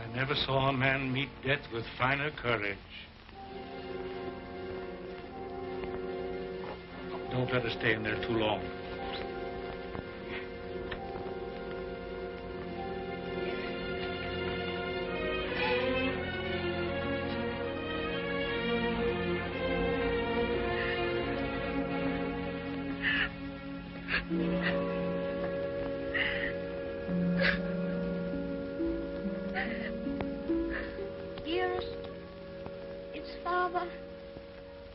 I never saw a man meet death with finer courage. Don't let her stay in there too long.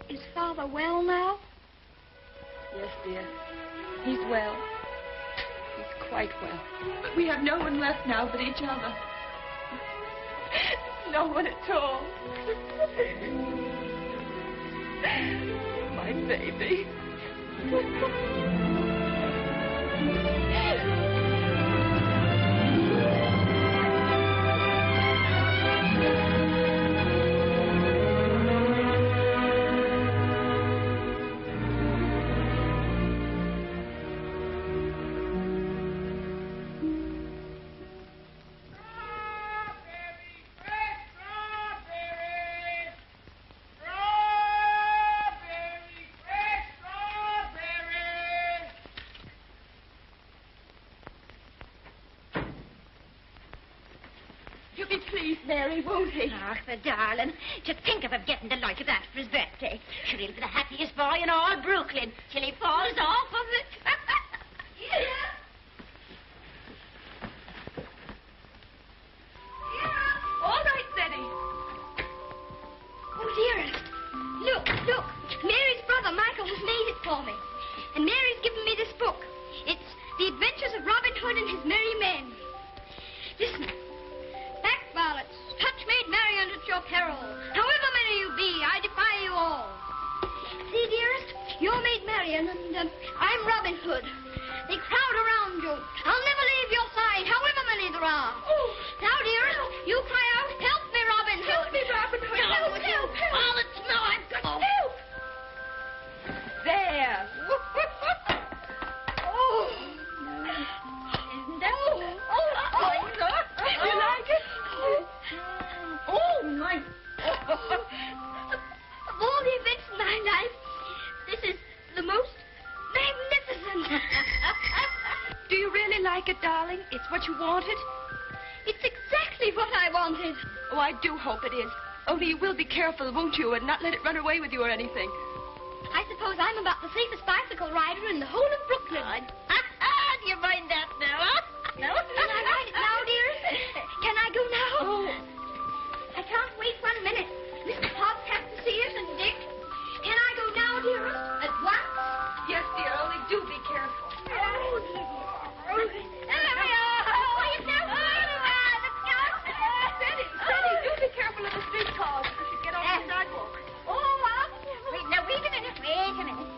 Is Father well now? Yes, dear. He's well. He's quite well. But we have no one left now but each other. No one at all. My baby. Mary, won't he? Ach, the darling. Just think of him getting the like of that for his birthday. Sure, he'll be the happiest boy in all Brooklyn till he falls off of it. Yeah. All right, Betty. Oh, dearest. Look. Mary's brother, Michael, has made it for me. And Mary's given me this book. It's The Adventures of Robin Hood and His Merry Men. Listen. Back varlets, touch maid Marian at your peril. However many you be, I defy you all. See, dearest, you're maid Marian, and I'm Robin Hood. They crowd around you. I'll never leave your side, however many there are. Oh. Now, dearest, you cry out, help me, Robin Hood. Help me, Robin Hood. No, help. All it's no, I'm going to Help. There. Oh. Isn't that You like it? Oh, my. Of all the events in my life, this is the most magnificent. Do you really like it, darling? It's what you wanted? It's exactly what I wanted. Oh, I do hope it is. Only you will be careful, won't you, and not let it run away with you or anything. I suppose I'm about the safest bicycle rider in the whole of Brooklyn. Do you mind that now, huh? No? Can I ride it now, dearest? Can I go now? Oh. I can't wait 1 minute. Mr. Hobbs has to see it, and Dick. Can I go now, dearest? At once? Yes, dear, only do be careful. Oh, there we are. Oh, you know, let's go. Steady, do be careful of the streetcars if you get off the sidewalk. Wait a minute.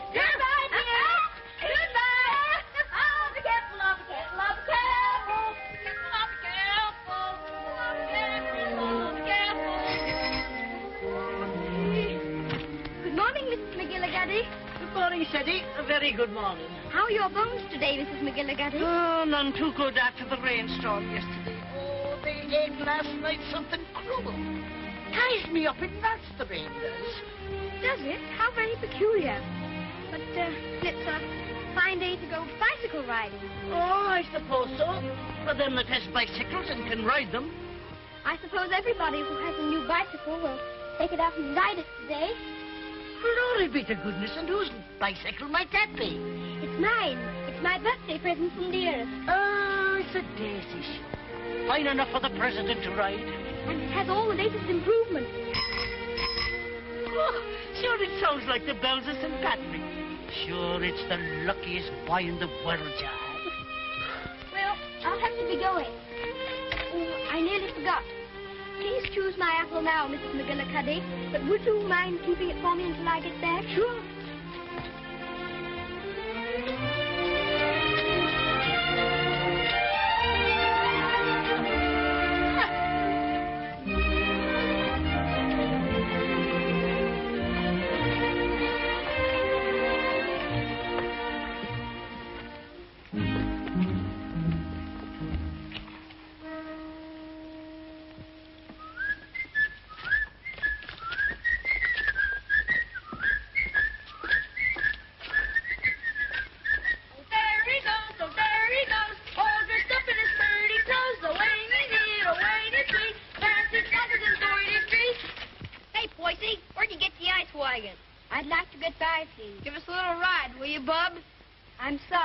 Goodbye, dear. Goodbye. Oh, be careful, love, be careful, love, be careful. Good morning, Mrs. McGillicuddy. Good morning, Sadie. A very good morning. How are your bones today, Mrs. McGillicuddy? Oh, none too good after the rainstorm yesterday. Oh, they ate last night something cruel. Ties me up in knots, the rain does. Does it? How very peculiar. But it's a fine day to go bicycle riding. Oh, I suppose so. For them that has bicycles and can ride them. I suppose everybody who has a new bicycle will take it out and ride it today. Glory be to goodness, and whose bicycle might that be? It's mine. It's my birthday present from dearest. Oh, it's a daisy show. Fine enough for the president to ride. And it has all the latest improvements. Oh, sure, it sounds like the bells of St. Patrick. Sure, it's the luckiest boy in the world, John. Well, I'll have to be going. Oh, I nearly forgot. Please choose my apple now, Mrs. McGillicuddy. But would you mind keeping it for me until I get back? Sure.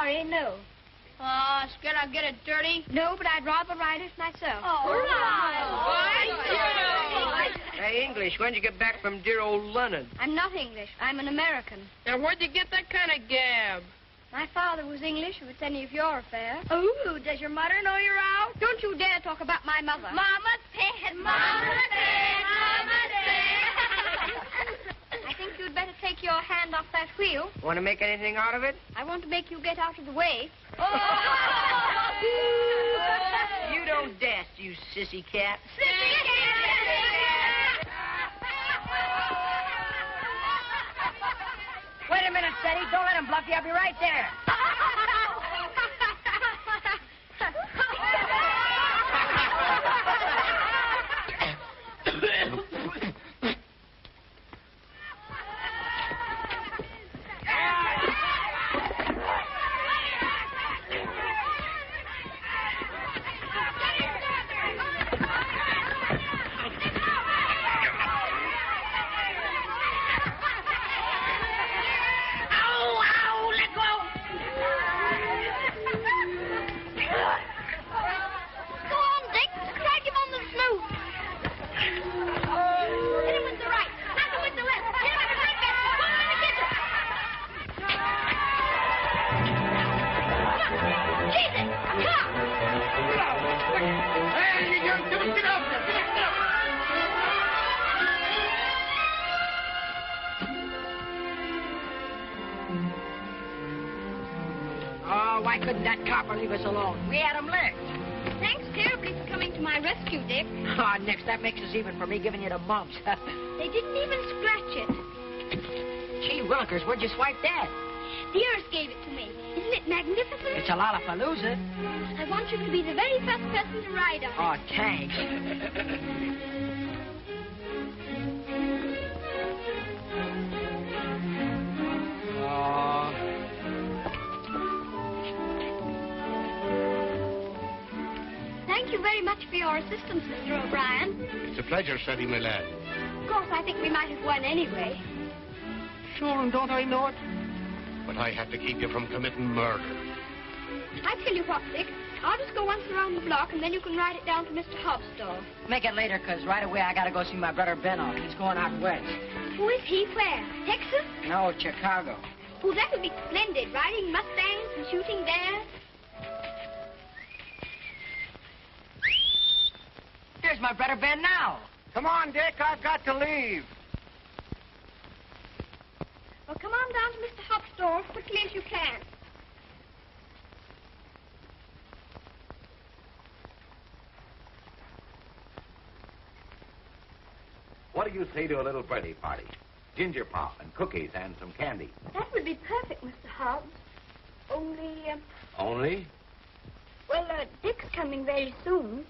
sorry, no. Scared I'll get it dirty? No, but I'd rather write it myself. Hey, English, when'd you get back from dear old London? I'm not English. I'm an American. Now, where'd you get that kind of gab? My father was English, if it's any of your affair. Oh, does your mother know you're out? Don't you dare talk about my mother. Mama said, Mama said, Mama said. I think you'd better take your hand off that wheel. Want to make anything out of it? I want to make you get out of the way. You don't dast, you sissy cat. Wait a minute, Steady. Don't let him bluff you. I'll be right there. Why couldn't that copper leave us alone? We had him licked. Thanks terribly for coming to my rescue, Dick. Oh, Nix, that makes us even for me giving you the mumps. They didn't even scratch it. Gee willikers, where'd you swipe that? The Earth gave it to me. Isn't it magnificent? It's a Lollapalooza. I want you to be the very first person to ride on it. Oh, thanks. Thank you very much for your assistance, Mr. O'Brien. It's a pleasure, Freddie, my lad. Of course, I think we might have won anyway. Sure, and don't I know it? But I had to keep you from committing murder. I tell you what, Dick. I'll just go once around the block, and then you can ride it down to Mr. Hobbs' store. Make it later, because right away I got to go see my brother Ben off. He's going out west. Who is he? Where? Texas? No, Chicago. Oh, that would be splendid. Riding Mustangs and shooting bears. Here's my brother Ben now. Come on, Dick. I've got to leave. Well, come on down to Mr. Hobbs' store as quickly as you can. What do you say to a little birthday party? Ginger pop and cookies and some candy. That would be perfect, Mr. Hobbs. Only? Well, Dick's coming very soon.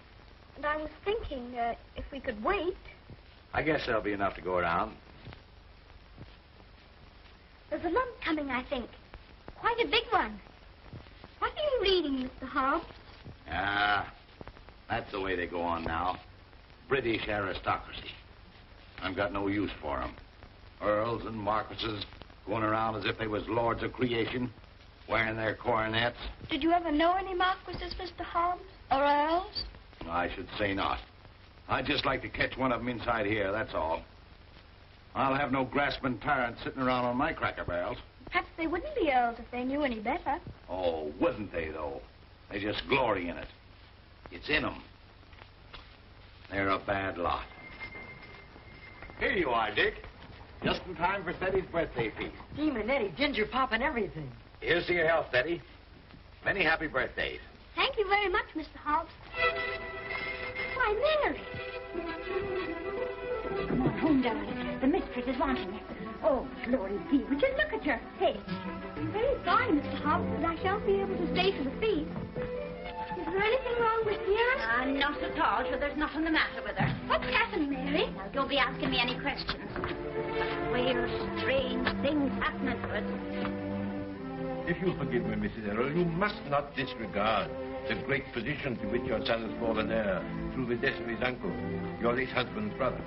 And I was thinking, if we could wait. I guess there'll be enough to go around. There's a lump coming, I think. Quite a big one. What are you reading, Mr. Hobbs? That's the way they go on now. British aristocracy. I've got no use for 'em. Earls and marquises going around as if they was lords of creation, wearing their coronets. Did you ever know any marquises, Mr. Hobbs? Or earls? I should say not. I'd just like to catch one of them inside here, that's all. I'll have no grasping tyrants sitting around on my cracker barrels. Perhaps they wouldn't be earls if they knew any better. Oh, wouldn't they, though? They just glory in it. It's in 'em. They're a bad lot. Here you are, Dick. Just in time for Steady's birthday feast. Demon Eddie, ginger pop and everything. Here's to your health, Steady. Many happy birthdays. Thank you very much, Mr. Hobbs. Why, Mary. Come on home, darling. The mistress is wanting you. Oh, glory be. Would you look at her face? I'm very sorry, Mr. Hobbs, but I shan't be able to stay for the feast. Is there anything wrong with Dearest? Not at all, sure there's nothing the matter with her. What's happened, Mary? Now, don't be asking me any questions. Queer, strange things happening to us. If you'll forgive me, Mrs. Errol, you must not disregard the great position to which your son has fallen heir through the death of his uncle, your late husband's brother.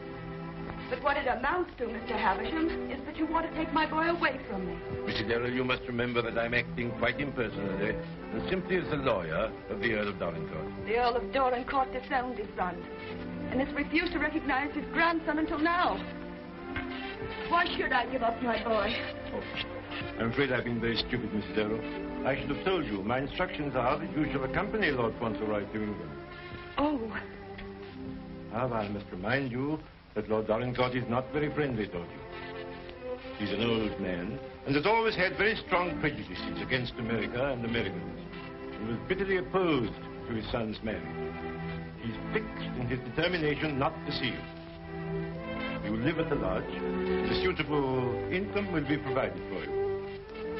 But what it amounts to, Mr. Havisham, is that you want to take my boy away from me. Mrs. Errol, you must remember that I'm acting quite impersonally and simply as the lawyer of the Earl of Dorincourt. The Earl of Dorincourt disowned his son and has refused to recognize his grandson until now. Why should I give up my boy? Oh, I'm afraid I've been very stupid, Mrs. Errol. I should have told you. My instructions are that you shall accompany Lord Fauntleroy to England. Oh. However, I must remind you that Lord Dorincourt is not very friendly toward you. He's an old man and has always had very strong prejudices against America and Americans and was bitterly opposed to his son's marriage. He's fixed in his determination not to see you. You will live at the lodge, and a suitable income will be provided for you.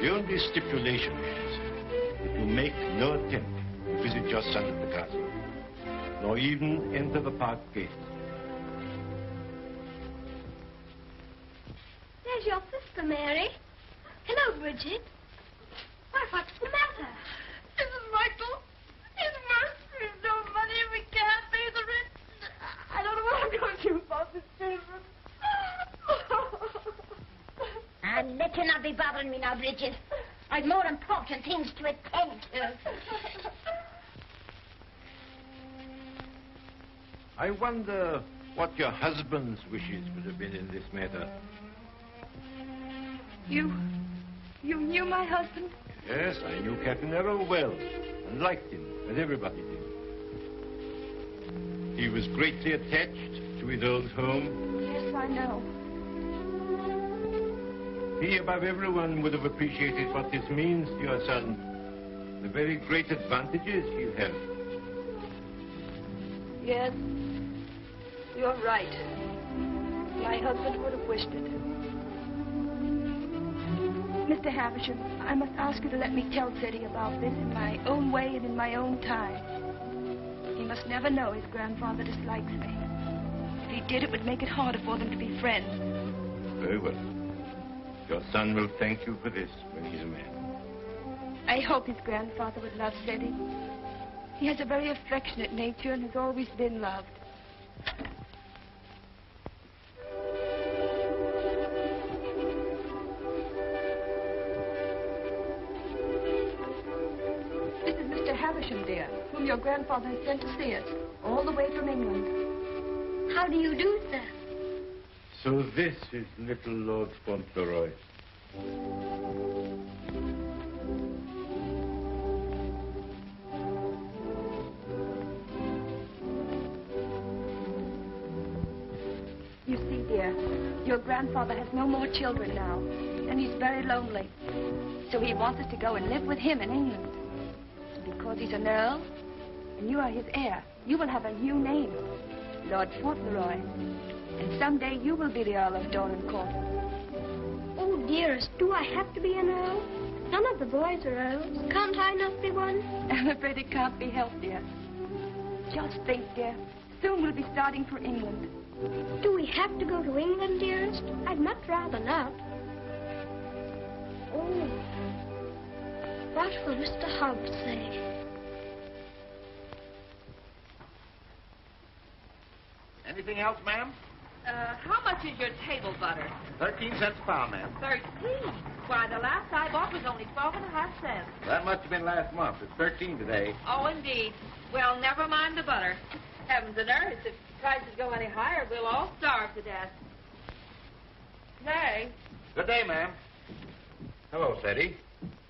The only stipulation is that you make no attempt to visit your son at the castle, nor even enter the park gate. There's your sister, Mary. Hello, Bridget. Why, what's the matter? Mrs. Michael, it's worse. There's no money. We can't pay the rent. I don't know what I'm going to do about this children. And let you not be bothering me now, Bridget. I've more important things to attend to. I wonder what your husband's wishes would have been in this matter. You knew my husband? Yes, I knew Captain Errol well and liked him, as everybody did. He was greatly attached to his old home. Yes, I know. He, above everyone, would have appreciated what this means to your son. The very great advantages you have. Yes, you're right. My husband would have wished it. Mr. Havisham, I must ask you to let me tell Freddie about this in my own way and in my own time. He must never know his grandfather dislikes me. If he did, it would make it harder for them to be friends. Very well. Your son will thank you for this when he's a man. I hope his grandfather would love Freddie. He has a very affectionate nature and has always been loved. This is Mr. Havisham, dear, whom your grandfather has sent to see us, all the way from England. How do you do, sir? So this is little Lord Fauntleroy. You see, dear, your grandfather has no more children now, and he's very lonely. So he wants us to go and live with him in England. Because he's an earl, and you are his heir, you will have a new name, Lord Fauntleroy. And someday you will be the Earl of Dorincourt. Oh, dearest, do I have to be an earl? None of the boys are earls. Can't I not be one? I'm afraid it can't be helped, dear. Just think, dear. Soon we'll be starting for England. Do we have to go to England, dearest? I'd much rather not. Oh, what will Mr. Hobbs say? Anything else, ma'am? How much is your table butter? 13 cents a pound, ma'am. 13. Why, the last I bought was only 12.5 cents. That must have been last month. It's 13 today. Oh, indeed. Well, never mind the butter. Heavens and earth, if prices go any higher, we'll all starve to death. Nay. Good day, ma'am. Hello, Sadie.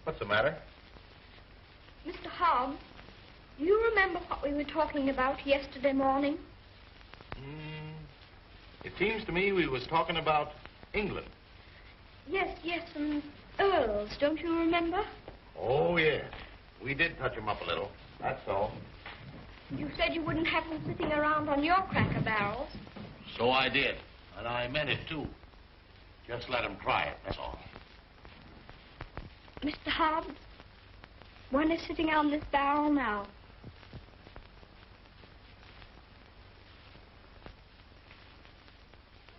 What's the matter? Mr. Hobbs, do you remember what we were talking about yesterday morning? It seems to me we was talking about England. Yes, and earls, don't you remember? Oh, yes. We did touch them up a little. That's all. You said you wouldn't have them sitting around on your cracker barrels. So I did. And I meant it, too. Just let them try it, that's all. Mr. Hobbs, one is sitting on this barrel now.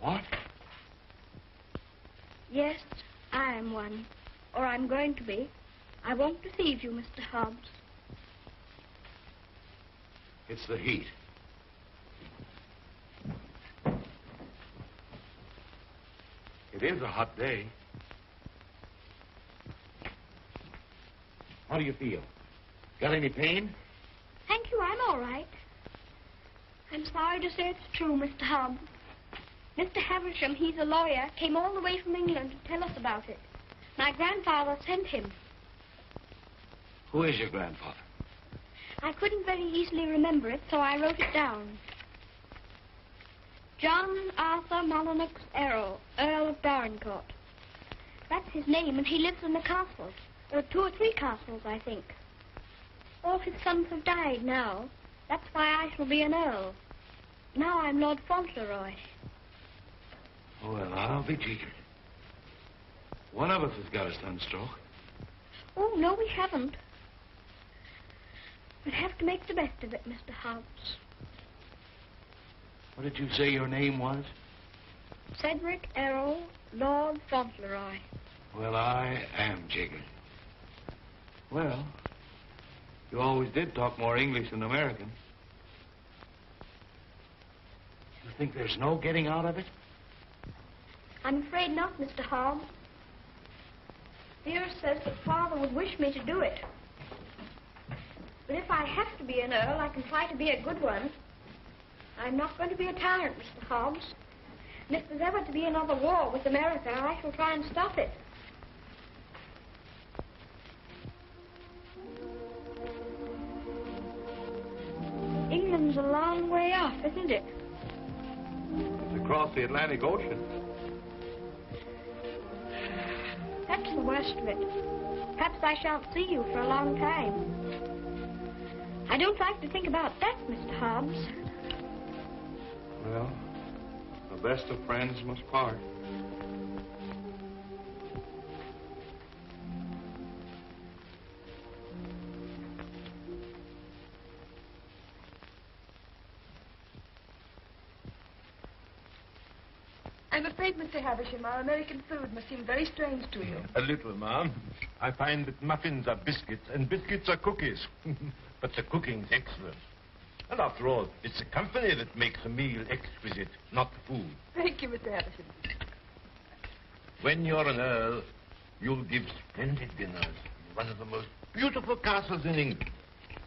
What? Yes, I am one. Or I'm going to be. I won't deceive you, Mr. Hobbs. It's the heat. It is a hot day. How do you feel? Got any pain? Thank you, I'm all right. I'm sorry to say it's true, Mr. Hobbs. Mr. Havisham, he's a lawyer, came all the way from England to tell us about it. My grandfather sent him. Who is your grandfather? I couldn't very easily remember it, so I wrote it down. John Arthur Molyneux Errol, Earl of Dorincourt. That's his name, and he lives in the castle. There are 2 or 3 castles, I think. All his sons have died now. That's why I shall be an earl. Now I'm Lord Fauntleroy. Well, I'll be jiggered. One of us has got a sunstroke. Oh, no, we haven't. We'll have to make the best of it, Mr. Hobbs. What did you say your name was? Cedric Errol, Lord Fauntleroy. Well, I am jiggered. Well, you always did talk more English than American. You think there's no getting out of it? I'm afraid not, Mr. Hobbs. Dearest says that Father would wish me to do it. But if I have to be an earl, I can try to be a good one. I'm not going to be a tyrant, Mr. Hobbs. And if there's ever to be another war with America, I shall try and stop it. England's a long way off, isn't it? It's across the Atlantic Ocean. That's the worst of it. Perhaps I shan't see you for a long time. I don't like to think about that, Mr. Hobbs. Well, the best of friends must part. I'm afraid, Mr. Havisham, our American food must seem very strange to you. A little, ma'am. I find that muffins are biscuits and biscuits are cookies. But the cooking's excellent. And after all, it's the company that makes a meal exquisite, not the food. Thank you, Mr. Havisham. When you're an earl, you'll give splendid dinners in one of the most beautiful castles in England.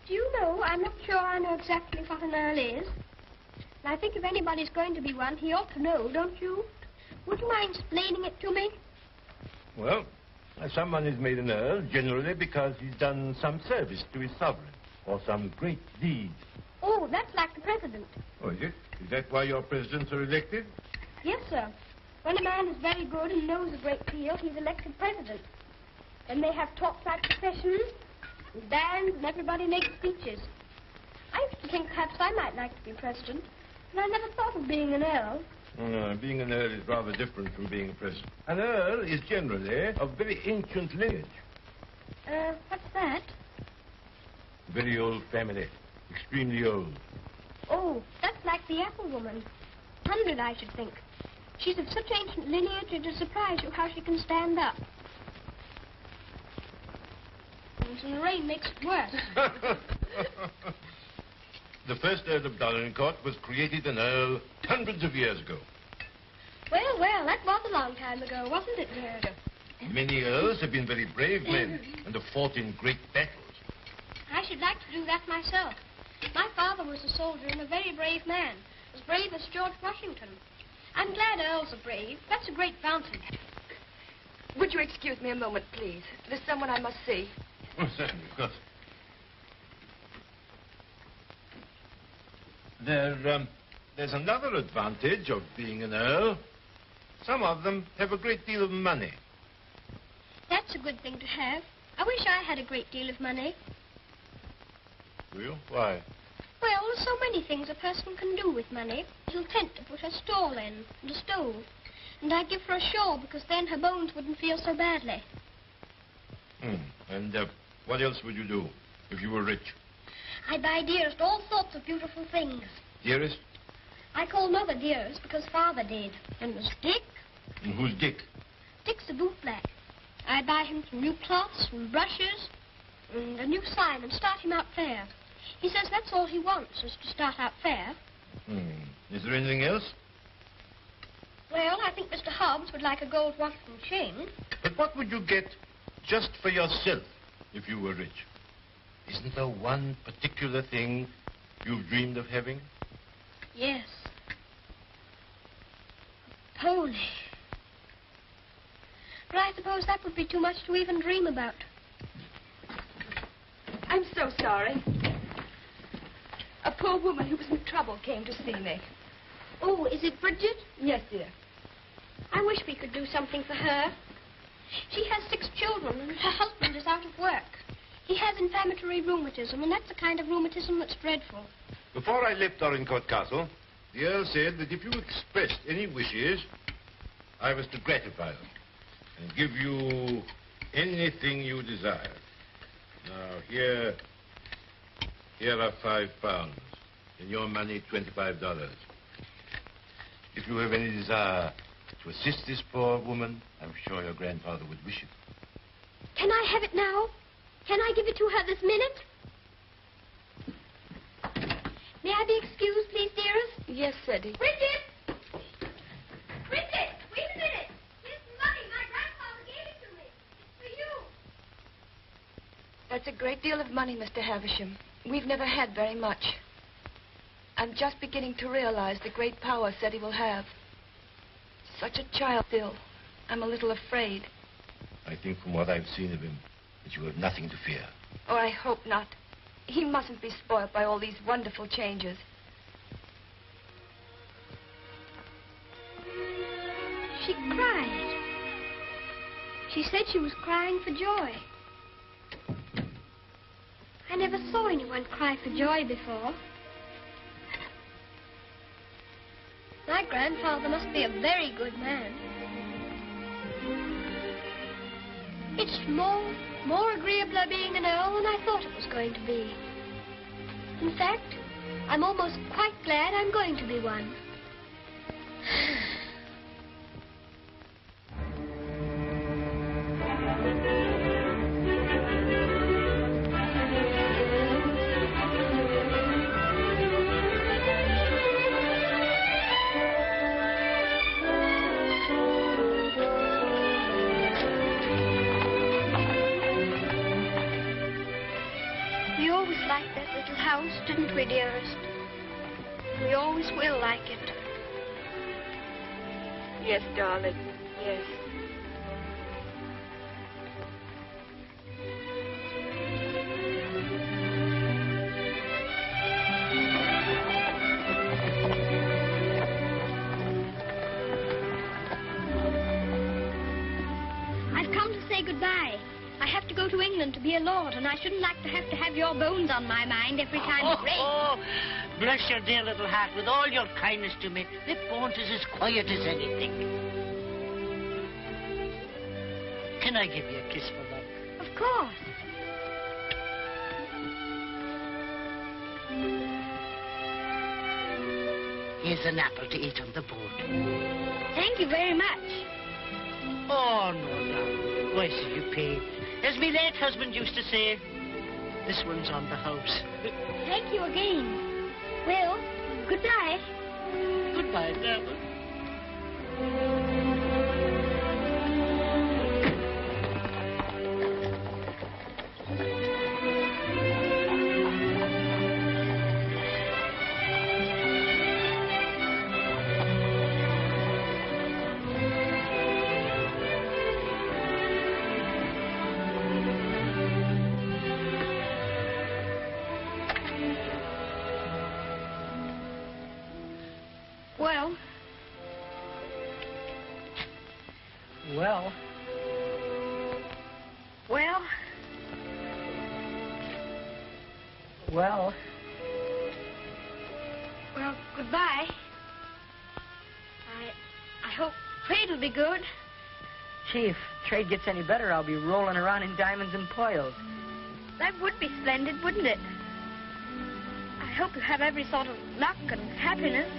Do you know, I'm not sure I know exactly what an earl is. And I think if anybody's going to be one, he ought to know, don't you? Would you mind explaining it to me? Well, someone is made an earl generally because he's done some service to his sovereign or some great deed. Oh, that's like the president. Oh, is it? Is that why your presidents are elected? Yes, sir. When a man is very good and knows a great deal, he's elected president. Then they have talks like processions, and bands, and everybody makes speeches. I used to think perhaps I might like to be president, but I never thought of being an earl. No, being an earl is rather different from being a president. An earl is generally of very ancient lineage. What's that? Very old family. Extremely old. Oh, that's like the apple woman. 100, I should think. She's of such ancient lineage, it'll surprise you how she can stand up. And the rain makes it worse. The first Earl of Dorincourt was created an earl hundreds of years ago. Well, well, that was a long time ago, wasn't it, dear? Many earls have been very brave men and have fought in great battles. I should like to do that myself. My father was a soldier and a very brave man, as brave as George Washington. I'm glad earls are brave. That's a great fountain. Would you excuse me a moment, please? There's someone I must see. Oh, certainly, of course. There's another advantage of being an earl. Some of them have a great deal of money. That's a good thing to have. I wish I had a great deal of money. Do you? Why? Well, there's so many things a person can do with money. A little tent to put her stall in, and a stove. And I'd give her a shawl, because then her bones wouldn't feel so badly. And what else would you do if you were rich? I'd buy Dearest all sorts of beautiful things. Dearest? I call Mother Dearest because Father did. And there's Dick. And who's Dick? Dick's a bootblack. I'd buy him some new cloths and brushes and a new sign and start him out fair. He says that's all he wants, is to start out fair. Is there anything else? Well, I think Mr. Hobbs would like a gold watch and chain. But what would you get just for yourself if you were rich? Isn't there one particular thing you've dreamed of having? Yes. A pony. But I suppose that would be too much to even dream about. I'm so sorry. A poor woman who was in trouble came to see me. Oh, is it Bridget? Yes, dear. I wish we could do something for her. She has 6 children, and her husband is out of work. He has inflammatory rheumatism, and that's the kind of rheumatism that's dreadful. Before I left Dorincourt Castle, the Earl said that if you expressed any wishes, I was to gratify them and give you anything you desired. Now, here are £5. In your money, $25. If you have any desire to assist this poor woman, I'm sure your grandfather would wish it. Can I have it now? Can I give it to her this minute? May I be excused, please, dearest? Yes, Freddie. Bridget! Bridget! Wait a minute! Here's some money. My grandfather gave it to me. It's for you. That's a great deal of money, Mr. Havisham. We've never had very much. I'm just beginning to realize the great power Freddie will have. Such a child still. I'm a little afraid. I think from what I've seen of him, that you have nothing to fear. Oh, I hope not. He mustn't be spoiled by all these wonderful changes. She cried. She said she was crying for joy. I never saw anyone cry for joy before. My grandfather must be a very good man. It's more agreeable being an earl than I thought it was going to be. In fact, I'm almost quite glad I'm going to be one. Didn't we, dearest? We always will like it. Yes, darling. Yes. I've come to say goodbye. I have to go to England to be a lord, and I shouldn't like to have your bones on my mind every time it rains. Oh, bless your dear little heart. With all your kindness to me, the Bones is as quiet as anything. Can I give you a kiss for that? Of course. Here's an apple to eat on the board. Thank you very much. Oh, no, darling. Why should you pay? As my late husband used to say, this one's on the house. Thank you again. Well, goodbye. Goodbye, darling. Well, goodbye. I hope trade will be good. Gee, if trade gets any better, I'll be rolling around in diamonds and pearls. That would be splendid, wouldn't it? I hope you have every sort of luck and happiness.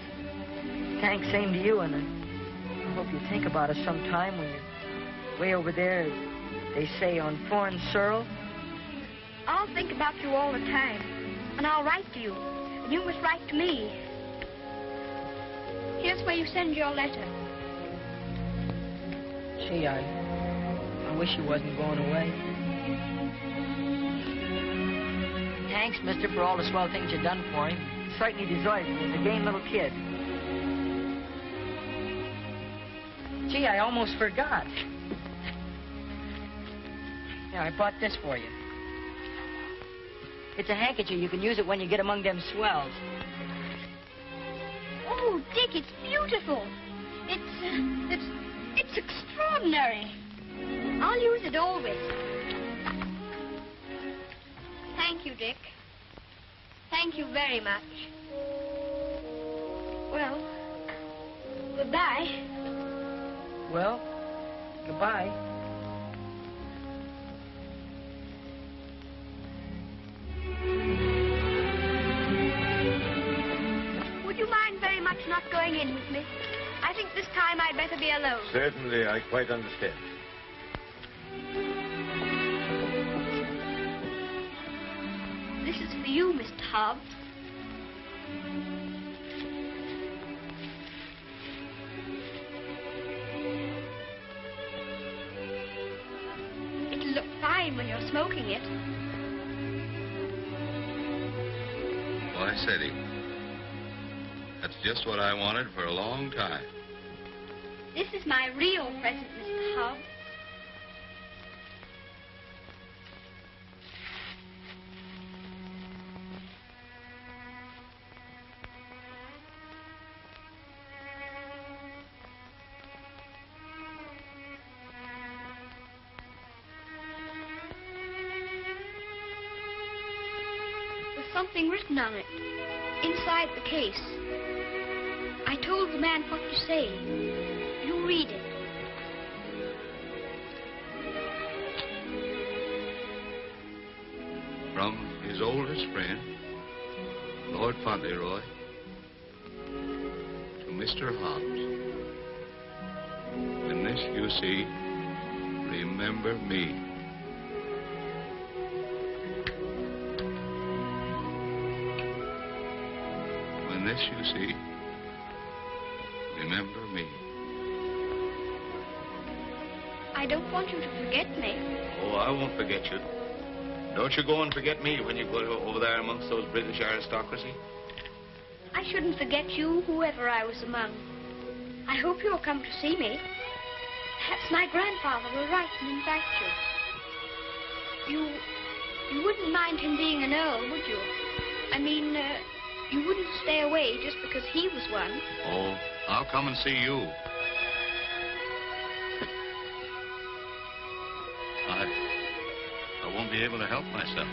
Thanks, same to you, and I hope you think about us sometime when you're way over there, as they say, on foreign soil. I'll think about you all the time, and I'll write to you, and you must write to me. Here's where you send your letter. Gee, I wish he wasn't going away. Thanks, mister, for all the swell things you've done for him. He certainly deserves it. He's a game little kid. Gee, I almost forgot. Yeah, I bought this for you. It's a handkerchief. You can use it when you get among them swells. Oh, Dick, it's beautiful. It's extraordinary. I'll use it always. Thank you, Dick. Thank you very much. Well, goodbye. Well, goodbye. Would you mind very much not going in with me? I think this time I'd better be alone. Certainly, I quite understand. This is for you, Mr. Hobbs. It'll look fine when you're smoking it. Why, Sadie, that's just what I wanted for a long time. This is my real present, Mr. Hobbs. Something written on it, inside the case. I told the man what to say. You read it. From his oldest friend, Lord Fauntleroy, to Mr. Hobbs. When this you see, remember me. This you see, remember me. I don't want you to forget me. Oh, I won't forget you. Don't you go and forget me when you go over there amongst those British aristocracy. I shouldn't forget you, whoever I was among. I hope you'll come to see me. Perhaps my grandfather will write and invite you. You wouldn't mind him being an earl, would you? I mean, you wouldn't stay away just because he was one. Oh, I'll come and see you. I won't be able to help myself.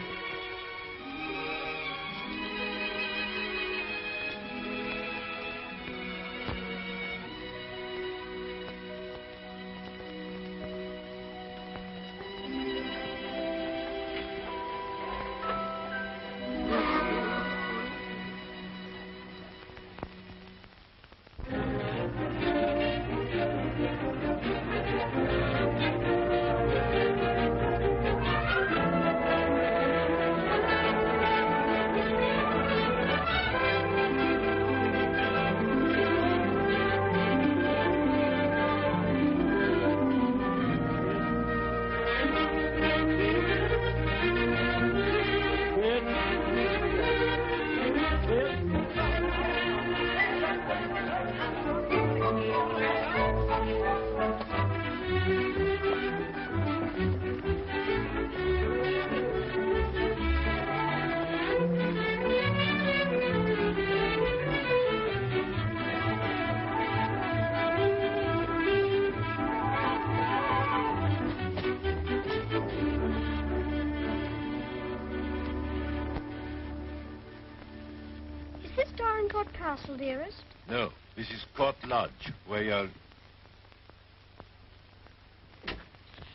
Castle, dearest? No, this is Court Lodge, where you're...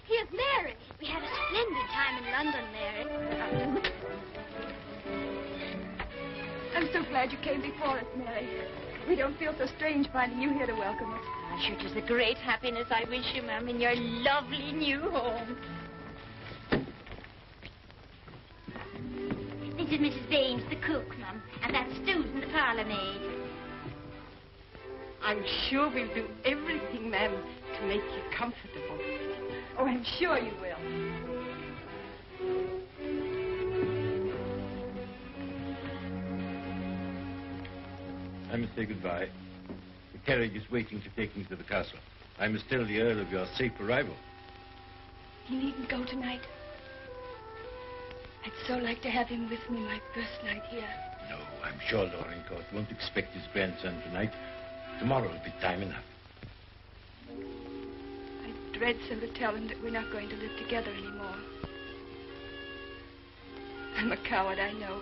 Here's Mary. We had a splendid time in London, Mary. I'm so glad you came before us, Mary. We don't feel so strange finding you here to welcome us. Gosh, it is a great happiness I wish you, ma'am, in your lovely new home. This is Mrs. Baines, the cook, ma'am, and that's Susan, the parlour maid. I'm sure we'll do everything, ma'am, to make you comfortable. Oh, I'm sure you will. I must say goodbye. The carriage is waiting to take me to the castle. I must tell the Earl of your safe arrival. He needn't go tonight. I'd so like to have him with me my first night here. No, I'm sure Dorincourt won't expect his grandson tonight. Tomorrow will be time enough. I dread so to tell him that we're not going to live together anymore. I'm a coward, I know.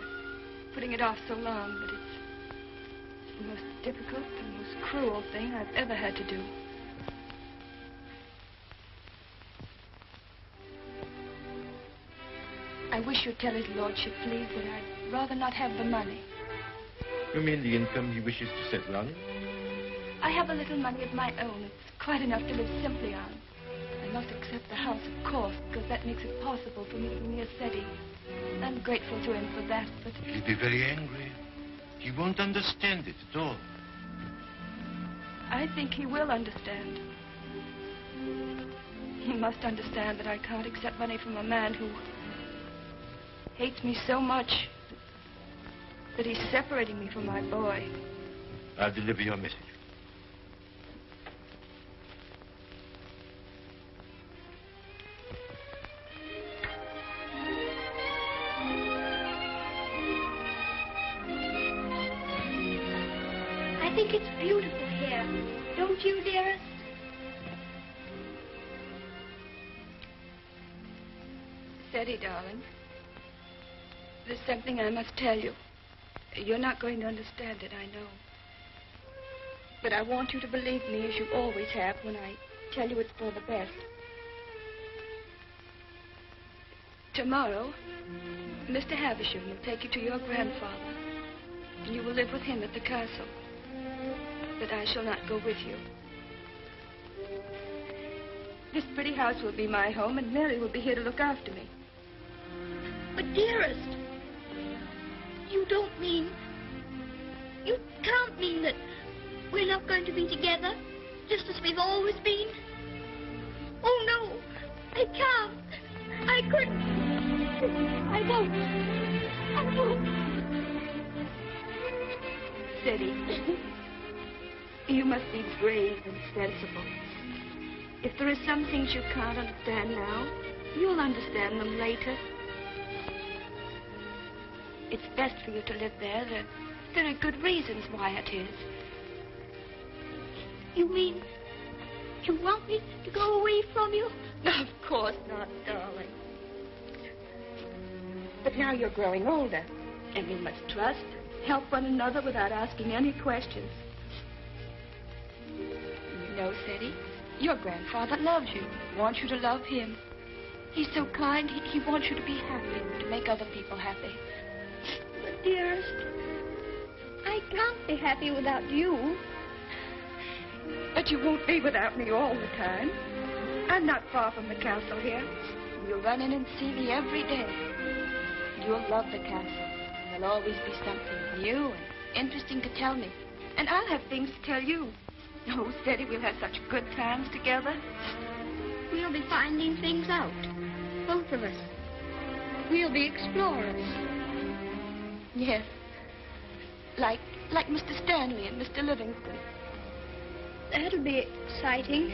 Putting it off so long, but it's the most difficult and most cruel thing I've ever had to do. I wish you'd tell his lordship, please, that I'd rather not have the money. You mean the income he wishes to settle on? I have a little money of my own. It's quite enough to live simply on. I must accept the house, of course, because that makes it possible for me to be near Seti. I'm grateful to him for that, but... He'll be very angry. He won't understand it at all. I think he will understand. He must understand that I can't accept money from a man who hates me so much that he's separating me from my boy. I'll deliver your message. I think it's beautiful here. Don't you, dearest? Seti, darling. There's something I must tell you. You're not going to understand it, I know. But I want you to believe me, as you always have, when I tell you it's for the best. Tomorrow, Mr. Havisham will take you to your grandfather, and you will live with him at the castle. But I shall not go with you. This pretty house will be my home, and Mary will be here to look after me. But, dearest, you don't mean... You can't mean that we're not going to be together, just as we've always been. Oh, no, I can't. I couldn't. I won't. I won't. Seti, you must be brave and sensible. If there are some things you can't understand now, you'll understand them later. It's best for you to live there. There are good reasons why it is. You mean you want me to go away from you? Of course not, darling. But now you're growing older, and we must trust and help one another without asking any questions. You know, Seti, your grandfather loves you, wants you to love him. He's so kind, he wants you to be happy, to make other people happy. But, dearest, I can't be happy without you. But you won't be without me all the time. I'm not far from the castle here. You'll run in and see me every day. You'll love the castle. There'll always be something new and interesting to tell me. And I'll have things to tell you. Oh, Seti, we'll have such good times together. We'll be finding things out, both of us. We'll be explorers. Yes. Like Mr. Stanley and Mr. Livingston. That'll be exciting.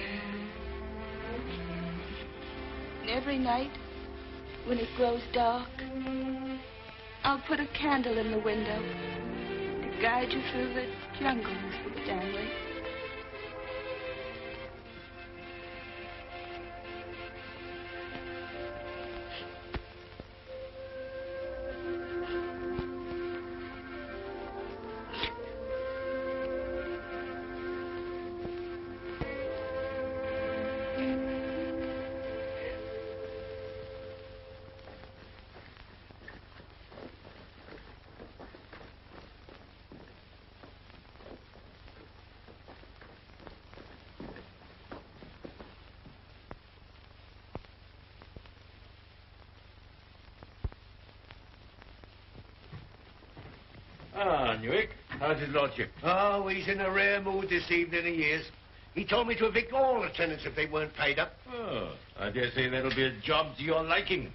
And every night, when it grows dark, I'll put a candle in the window to guide you through the jungle, Mr. Stanley. Ah, Newick. How's his lordship? Oh, he's in a rare mood this evening, he is. He told me to evict all the tenants if they weren't paid up. Oh, I dare say that'll be a job to your liking.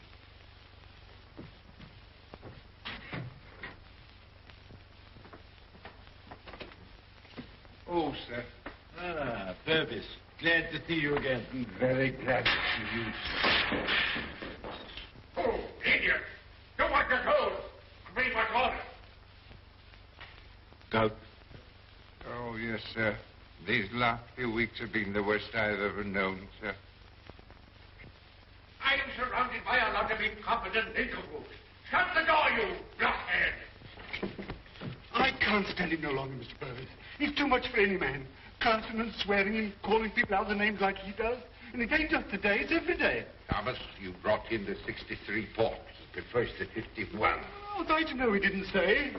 Oh, sir. Ah, Purvis. Glad to see you again. I'm very glad to see you, sir. Oh, idiot! Do what you're told. Bring what's ordered. Gout. Oh, yes, sir. These last few weeks have been the worst I've ever known, sir. I am surrounded by a lot of incompetent nincompoofs. Shut the door, you blockhead! I can't stand it no longer, Mr. Purvis. He's too much for any man. Cursing and swearing and calling people out the names like he does. And it ain't just today, it's every day. Thomas, you brought in the 63 ports. The first at 51. Oh, I to know he didn't say.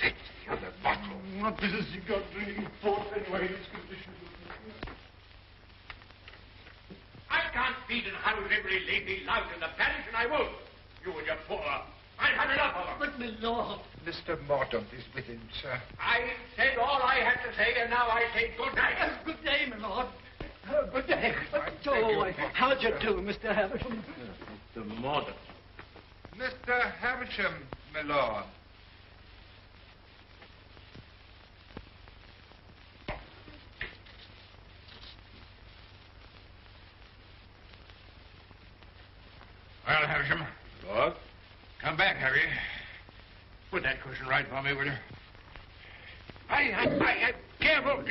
Take the other bottle. What business you got drinking port anyway in this condition? I can't feed and house every lady lout in the parish, and I won't. You and your poor. I've had enough of them. But, my lord. Mr. Mordaunt is with him, sir. I said all I had to say, and now I say good night. Good day, my lord. Good day. Oh, how'd you do, Mr. Havisham? Mr. Mordaunt. Mr. Havisham, my lord. Well, Havisham. Lord? Come back, have you? Put that cushion right for me, will you? Careful.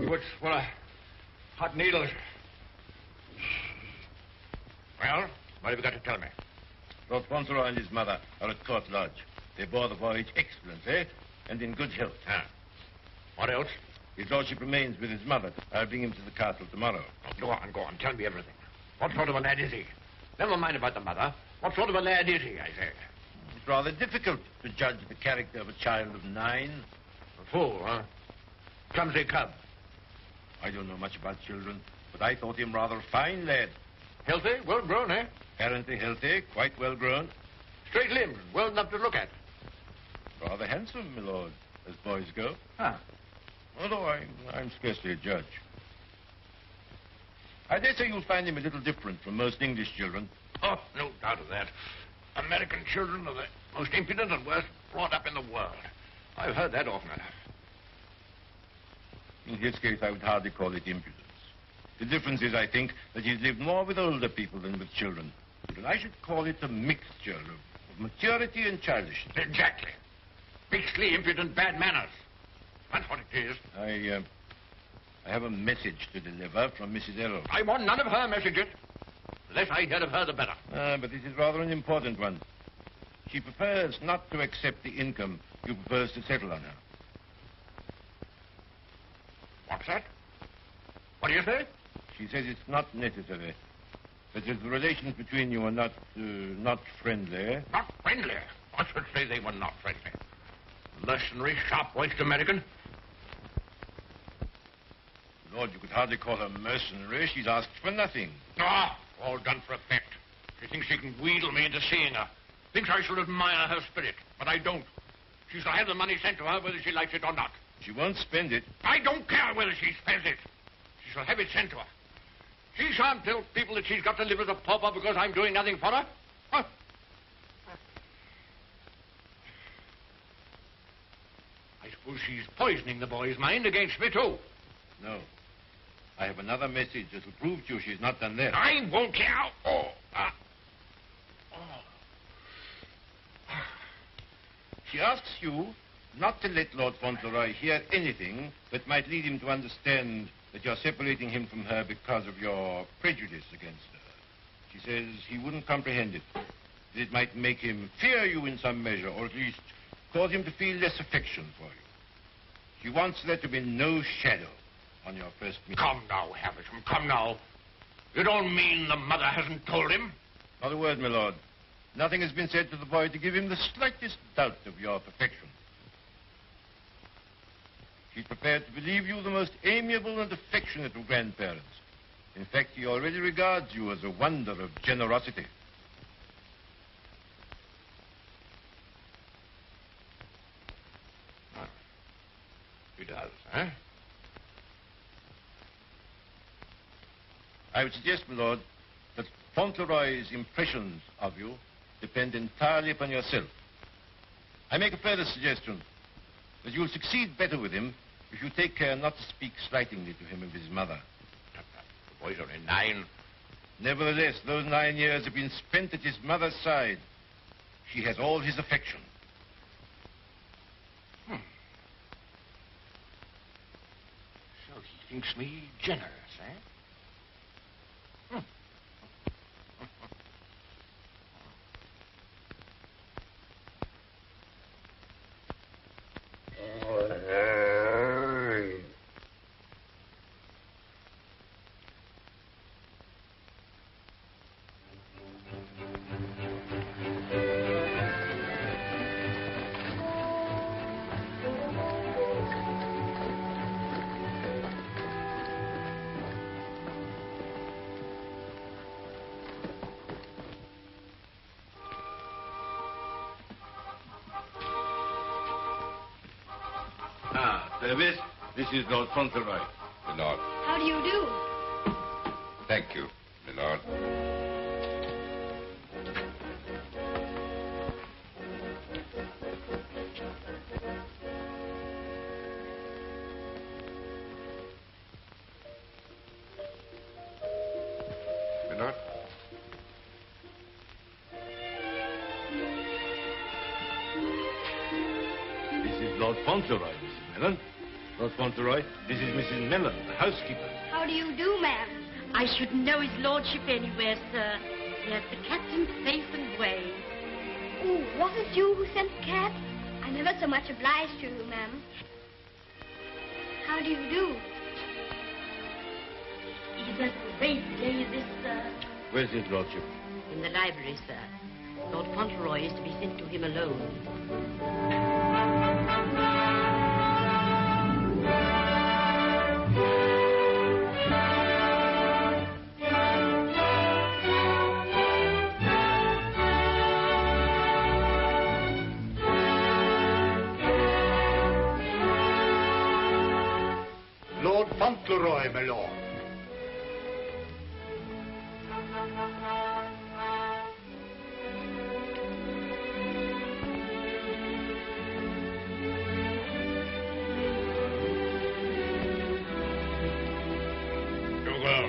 What's full of hot needles? Well, what have you got to tell me? Lord Fauntleroy and his mother are at Court Lodge. They bore the voyage excellently and in good health. Ah. What else? His lordship remains with his mother. I'll bring him to the castle tomorrow. Go on. Tell me everything. What sort of a lad is he? Never mind about the mother. What sort of a lad is he, I say? It's rather difficult to judge the character of a child of 9. A fool, huh? Clumsy cub. I don't know much about children, but I thought him rather a fine lad. Healthy? Well grown, eh? Apparently healthy, quite well grown. Straight limbs, well enough to look at. Rather handsome, my lord, as boys go. Huh. Although I'm scarcely a judge. I dare say you'll find him a little different from most English children. Oh, no doubt of that. American children are the most impudent and worst brought up in the world. I've heard that often enough. In his case, I would hardly call it impudence. The difference is, I think, that he's lived more with older people than with children. And I should call it a mixture of maturity and childishness. Exactly. Beastly, impudent, bad manners. That's what it is. I have a message to deliver from Mrs. Errol. I want none of her messages. The less I hear of her, the better. But this is rather an important one. She prefers not to accept the income you propose to settle on her. What's that? What do you say? She says it's not necessary. That the relations between you are not friendly. Not friendly? I should say they were not friendly. Mercenary, sharp-voiced American. Lord, you could hardly call her mercenary. She's asked for nothing. Ah, all done for effect. She thinks she can wheedle me into seeing her. Thinks I shall admire her spirit, but I don't. She shall have the money sent to her whether she likes it or not. She won't spend it. I don't care whether she spends it. She shall have it sent to her. She shan't tell people that she's got to live as a pauper because I'm doing nothing for her. Huh? I suppose she's poisoning the boy's mind against me, too. No. I have another message that will prove to you she's not done that. I won't care. She asks you not to let Lord Fauntleroy hear anything that might lead him to understand that you're separating him from her because of your prejudice against her. She says he wouldn't comprehend it. That it might make him fear you in some measure, or at least cause him to feel less affection for you. She wants there to be no shadow on your first meeting. Come now, Havisham, come now. You don't mean the mother hasn't told him? Not a word, my lord. Nothing has been said to the boy to give him the slightest doubt of your perfection. She's prepared to believe you the most amiable and affectionate of grandparents. In fact, he already regards you as a wonder of generosity. I would suggest, my lord, that Fauntleroy's impressions of you depend entirely upon yourself. I make a further suggestion, that you'll succeed better with him if you take care not to speak slightingly to him of his mother. The boy's only 9. Nevertheless, those 9 years have been spent at his mother's side. She has all his affection. So he thinks me generous, eh? Service, this is Lord Fauntleroy. My lord. How do you do? Thank you, my lord. My lord. This is Lord Fauntleroy, Mrs. Mellon. Lord Fauntleroy, this is Mrs. Mellon, the housekeeper. How do you do, ma'am? I shouldn't know his lordship anywhere, sir. Yes, the captain's face and way. Oh, was it you who sent the cab? I'm ever so much obliged to you, ma'am. How do you do? He's a great day, this, sir. Where's his lordship? In the library, sir. Lord Fauntleroy is to be sent to him alone. Lord Fauntleroy, my lord. Dougal,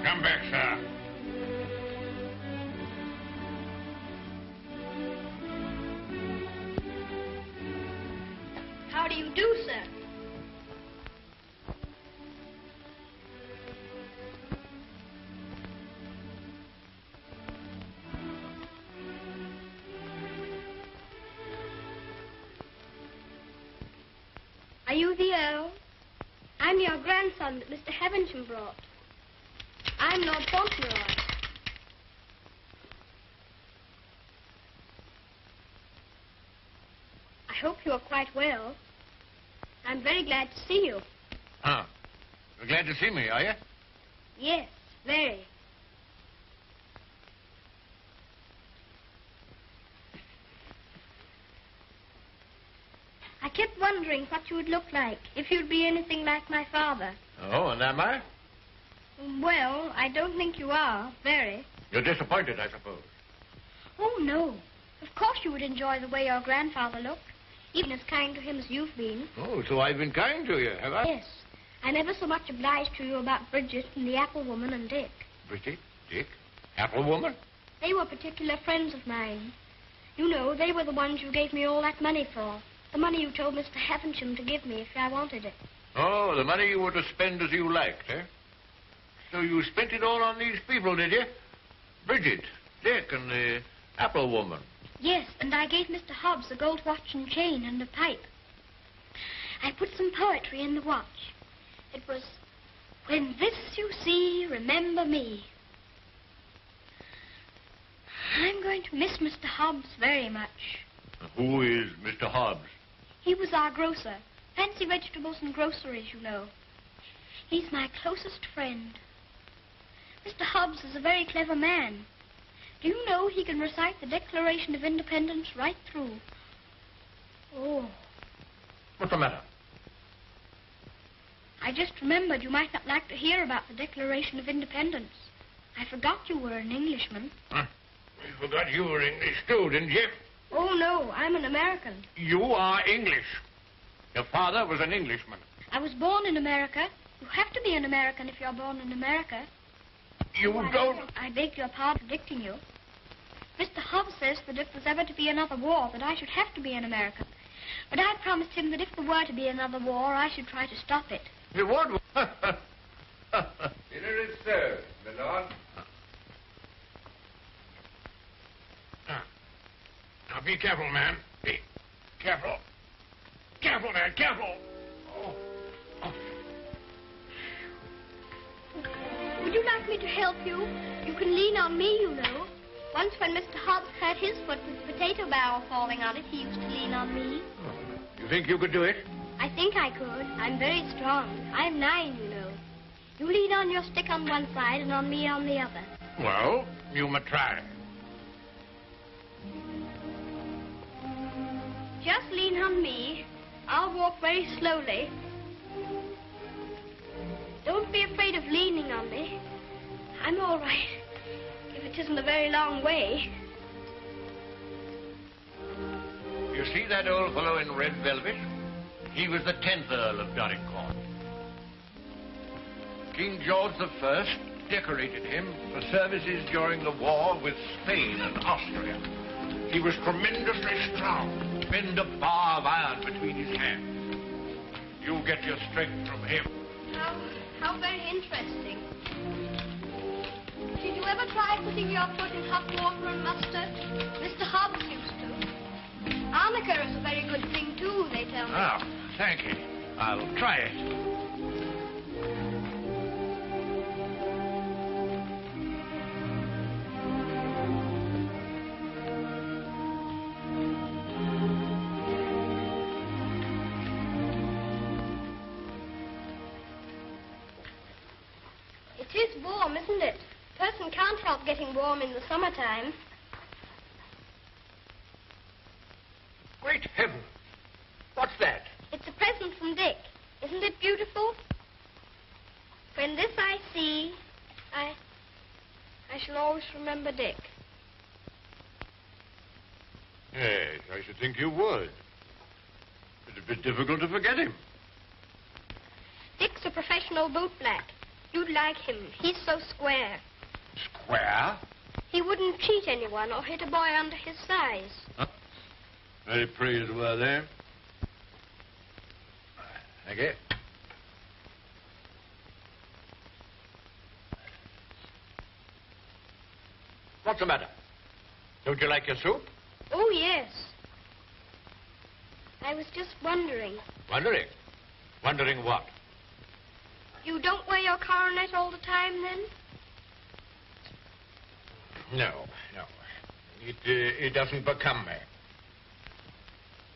come back, sir. How do you do, sir? Are you the Earl? I'm your grandson that Mr. Heavensham brought. I'm Lord Fauntleroy. I hope you are quite well. I'm very glad to see you. Ah, you're glad to see me, are you? Yes, very. I kept wondering what you would look like if you'd be anything like my father. Oh, and am I? Well, I don't think you are, very. You're disappointed, I suppose. Oh, no. Of course you would enjoy the way your grandfather looked, even as kind to him as you've been. Oh, so I've been kind to you, have I? Yes. I'm ever so much obliged to you about Bridget and the apple woman and Dick. Bridget, Dick, apple woman? They were particular friends of mine. You know, they were the ones you gave me all that money for. The money you told Mr. Heavensham to give me if I wanted it. Oh, the money you were to spend as you liked, eh? So you spent it all on these people, did you? Bridget, Dick, and the apple woman. Yes, and I gave Mr. Hobbs a gold watch and chain and a pipe. I put some poetry in the watch. It was, "When this you see, remember me." I'm going to miss Mr. Hobbs very much. Who is Mr. Hobbs? He was our grocer. Fancy vegetables and groceries, you know. He's my closest friend. Mr. Hobbs is a very clever man. Do you know he can recite the Declaration of Independence right through? Oh. What's the matter? I just remembered you might not like to hear about the Declaration of Independence. I forgot you were an Englishman. Huh? You forgot you were English too, didn't you? Oh, no, I'm an American. You are English. Your father was an Englishman. I was born in America. You have to be an American if you're born in America. You don't... I beg your pardon for predicting you. Mr. Hobbs says that if there's ever to be another war, that I should have to be an American. But I promised him that if there were to be another war, I should try to stop it. You would? Dinner is served, my lord. Now, be careful, man. Be careful. Careful, man, careful. Oh. Oh. Would you like me to help you? You can lean on me, you know. Once when Mr. Hobbs hurt his foot with the potato barrel falling on it, he used to lean on me. You think you could do it? I think I could. I'm very strong. I'm 9, you know. You lean on your stick on one side and on me on the other. Well, you may try. Just lean on me. I'll walk very slowly. Don't be afraid of leaning on me. I'm all right, if it isn't a very long way. You see that old fellow in red velvet? He was the 10th Earl of Dorincourt. King George I decorated him for services during the war with Spain and Austria. He was tremendously strong, bend a bar of iron between his hands. You get your strength from him. How very interesting. Did you ever try putting your foot in hot water and mustard? Mr. Hobbs used to. Arnica is a very good thing, too, they tell me. Ah, thank you. I'll try it. It is warm, isn't it? A person can't help getting warm in the summertime. Great heaven! What's that? It's a present from Dick. Isn't it beautiful? When this I see, I shall always remember Dick. Yes, I should think you would. It'd be difficult to forget him. Dick's a professional bootblack. You'd like him. He's so square. Square? He wouldn't cheat anyone or hit a boy under his size. Huh? Very pleased were they. Thank you. What's the matter? Don't you like your soup? Oh, yes. I was just wondering. Wondering? Wondering what? You don't wear your coronet all the time, then? No. It doesn't become me.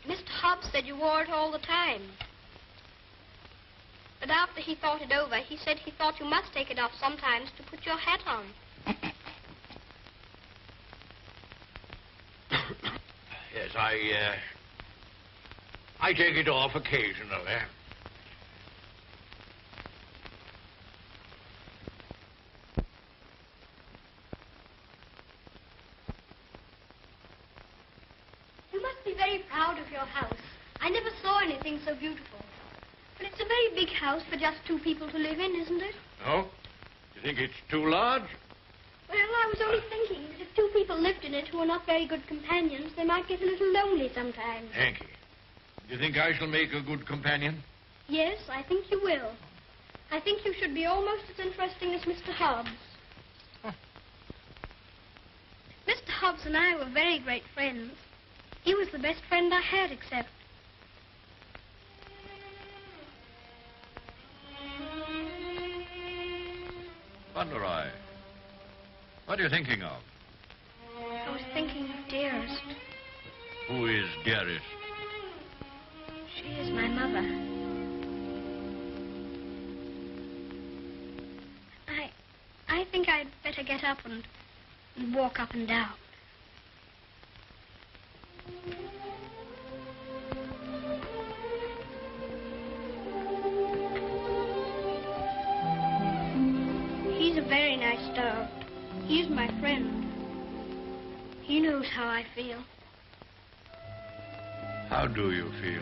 Mr. Hobbs said you wore it all the time. But after he thought it over, he said he thought you must take it off sometimes to put your hat on. Yes, I take it off occasionally. You must be very proud of your house. I never saw anything so beautiful. But it's a very big house for just 2 people to live in, isn't it? No? You think it's too large? Well, I was only thinking that if 2 people lived in it who are not very good companions, they might get a little lonely sometimes. Hanky, do you think I shall make a good companion? Yes, I think you will. I think you should be almost as interesting as Mr. Hobbs. Huh. Mr. Hobbs and I were very great friends. He was the best friend I had, except... Fauntleroy, what are you thinking of? I was thinking of Dearest. Who is Dearest? She is my mother. I think I'd better get up and walk up and down. He's my friend. He knows how I feel. How do you feel?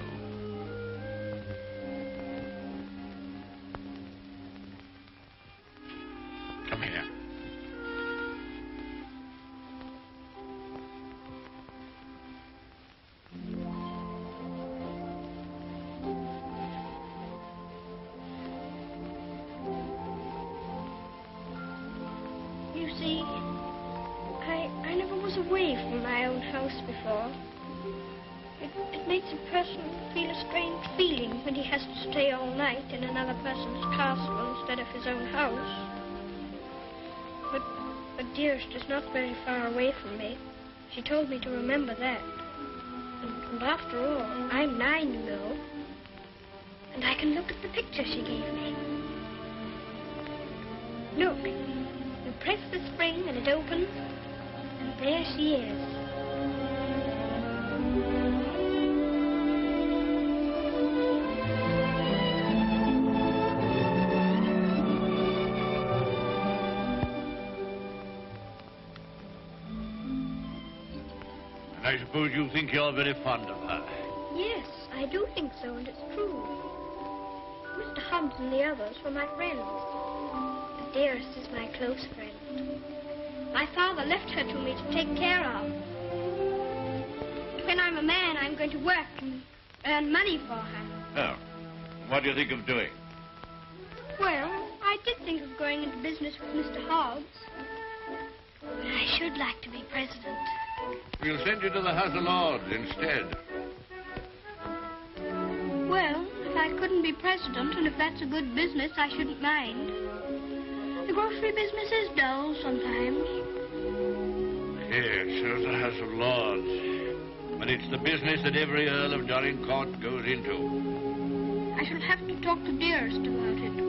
Come here. You see, I never was away from my own house before. It makes a person feel a strange feeling when he has to stay all night in another person's castle instead of his own house. But Dearest is not very far away from me. She told me to remember that. And after all, I'm 9, you know. And I can look at the picture she gave me. Look, you press the spring and it opens, and there she is. I suppose you think you're very fond of her. Yes, I do think so, and it's true. Mr. Hobbs and the others were my friends. But Dearest is my close friend. My father left her to me to take care of. When I'm a man, I'm going to work and earn money for her. Oh, what do you think of doing? Well, I did think of going into business with Mr. Hobbs. But I should like to be president. We'll send you to the House of Lords instead. Well, if I couldn't be president, and if that's a good business, I shouldn't mind. The grocery business is dull sometimes. Yes, there's the House of Lords. But it's the business that every Earl of Dorincourt goes into. I shall have to talk to Dearest about it.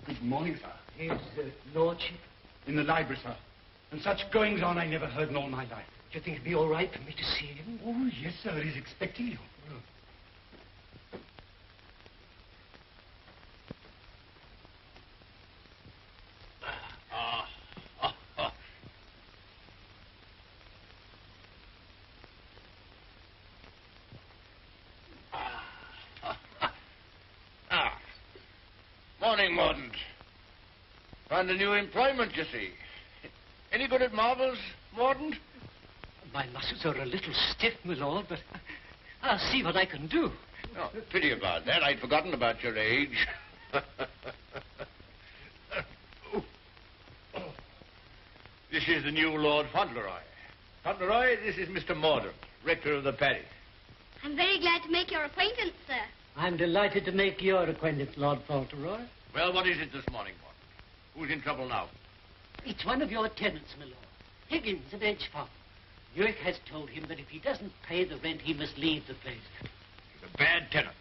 Good morning, sir. His lordship? In the library, sir. And such goings on I never heard in all my life. Do you think it'd be all right for me to see him? Oh, yes, sir. He's expecting you. Morning, Mordaunt. Found a new employment, you see. Any good at marbles, Mordaunt? My muscles are a little stiff, my lord, but I'll see what I can do. Oh, pity about that. I'd forgotten about your age. This is the new Lord Fauntleroy. Fauntleroy, this is Mr. Mordaunt, rector of the parish. I'm very glad to make your acquaintance, sir. I'm delighted to make your acquaintance, Lord Fauntleroy. Well, what is it this morning, Mordaunt? Who's in trouble now? It's one of your tenants, my lord. Higgins of Edgefarm. Newick has told him that if he doesn't pay the rent, he must leave the place. He's a bad tenant.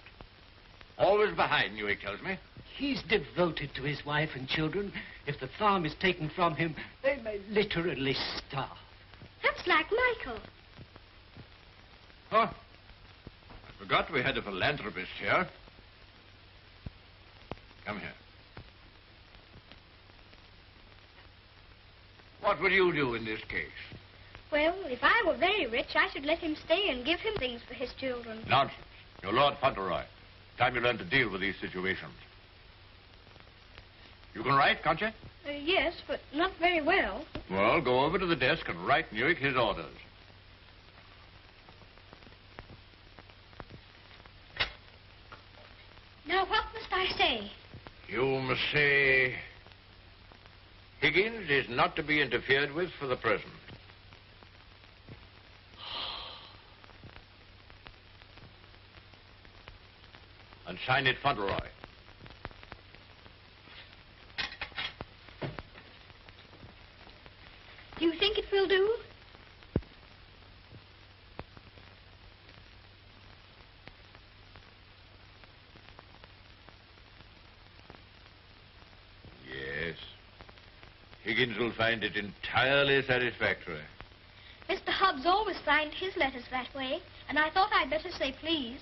Always behind, Newick tells me. He's devoted to his wife and children. If the farm is taken from him, they may literally starve. That's like Michael. Oh, I forgot we had a philanthropist here. Come here. What would you do in this case? Well, if I were very rich, I should let him stay and give him things for his children. Nonsense. You're Lord Fauntleroy. Time you learn to deal with these situations. You can write, can't you? Yes, but not very well. Well, go over to the desk and write Newick his orders. Now, what must I say? You must say, Higgins is not to be interfered with for the present. And sign it Fauntleroy. Do you think it will do? Yes. Higgins will find it entirely satisfactory. Mr. Hobbs always signed his letters that way, and I thought I'd better say please.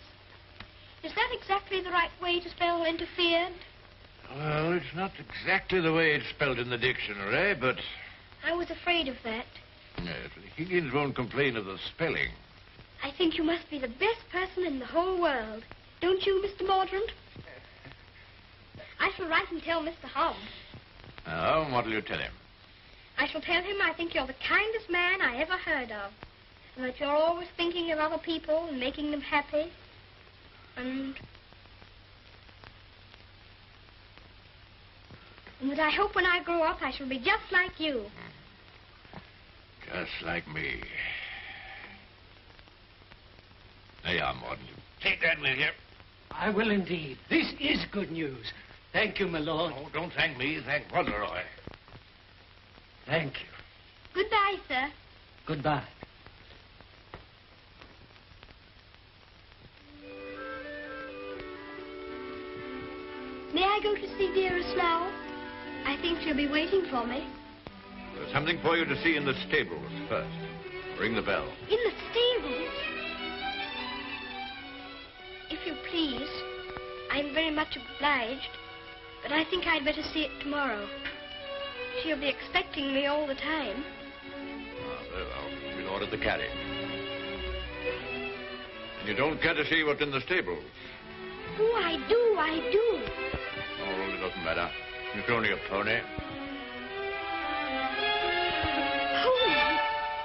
Is that exactly the right way to spell interfered? Well, it's not exactly the way it's spelled in the dictionary, but... I was afraid of that. Yes, Higgins won't complain of the spelling. I think you must be the best person in the whole world. Don't you, Mr. Mordaunt? I shall write and tell Mr. Hobbs. Oh, and what'll you tell him? I shall tell him I think you're the kindest man I ever heard of. And that you're always thinking of other people and making them happy. And that I hope when I grow up I shall be just like you. Just like me. There you are, Morden. Take that with you. I will indeed. This is good news. Thank you, my lord. Oh, don't thank me. Thank Fauntleroy. Thank you. Goodbye, sir. Goodbye. May I go to see Dearest now? I think she'll be waiting for me. There's something for you to see in the stables first. Ring the bell. In the stables? If you please. I'm very much obliged, but I think I'd better see it tomorrow. She'll be expecting me all the time. Ah, very well. We'll order the carriage. And you don't care to see what's in the stables? Oh, I do. Oh, it doesn't matter. It's only a pony. Pony?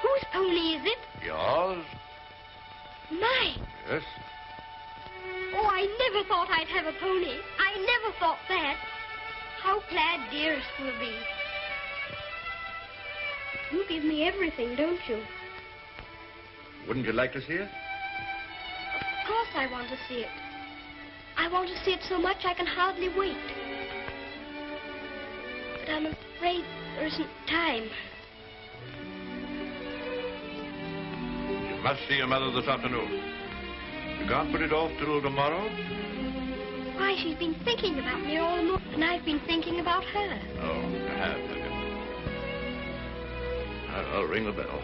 Whose pony is it? Yours? Mine. Yes. Oh, I never thought I'd have a pony. I never thought that. How glad Dearest will be. You give me everything, don't you? Wouldn't you like to see it? Of course I want to see it. I want to see it so much I can hardly wait. But I'm afraid there isn't time. You must see your mother this afternoon. You can't put it off till tomorrow? Why, she's been thinking about me all morning, and I've been thinking about her. Oh, you have you? I'll ring the bell.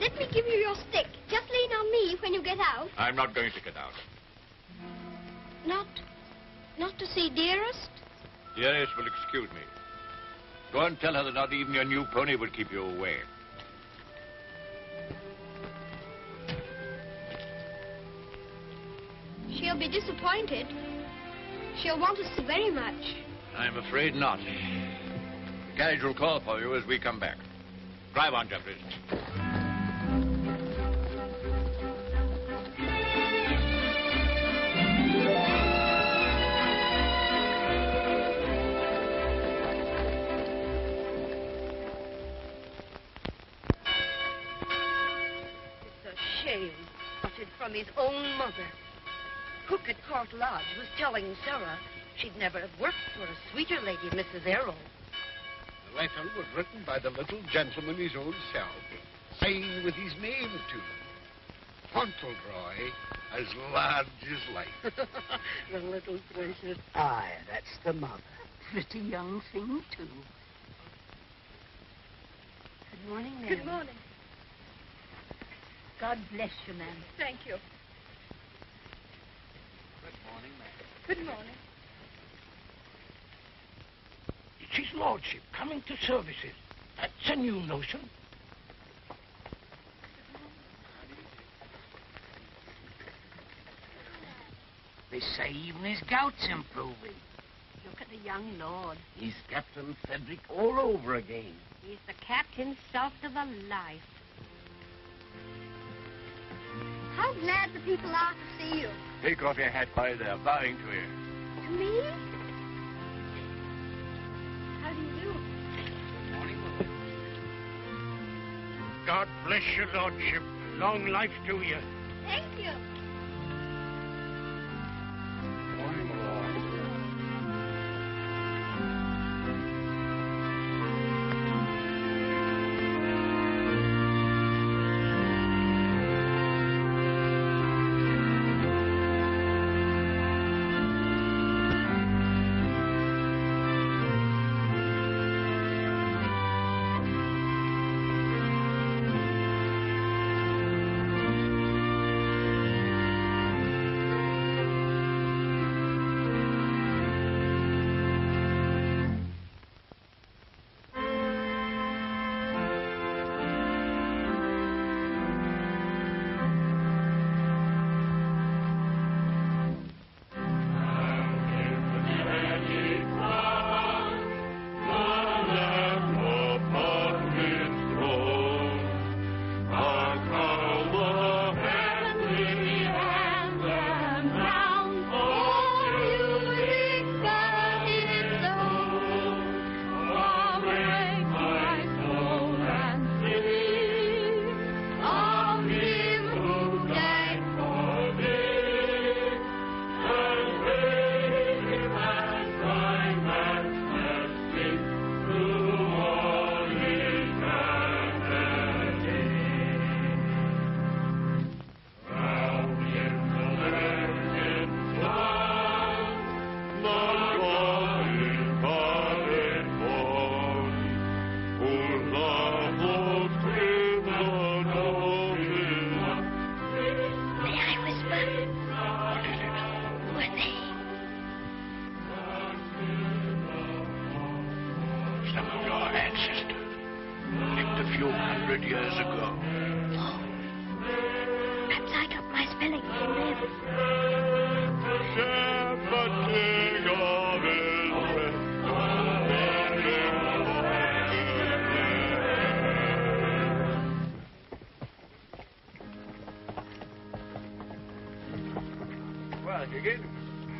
Let me give you your stick. Just lean on me when you get out. I'm not going to get out. Not to see Dearest? Dearest will excuse me. Go and tell her that not even your new pony will keep you away. She'll be disappointed. She'll want to see very much. I'm afraid not. The carriage will call for you as we come back. Drive on, Jeffries. Uttered from his own mother. Cook at Court Lodge was telling Sarah she'd never have worked for a sweeter lady, Mrs. Errol. The letter was written by the little gentleman his own self, signed with his name to. Fauntleroy, as large as life. The little precious. Aye, that's the mother. Pretty young thing, too. Good morning, Mary. Good morning. God bless you, ma'am. Thank you. Good morning, ma'am. Good morning. It's his lordship coming to services. That's a new notion. They say even his gout's improving. Look at the young lord. He's Captain Frederick all over again. He's the captain salt of a life. How glad the people are to see you. Take off your hat by there, bowing to you. To me? How do you do? God bless your lordship. Long life to you. Thank you.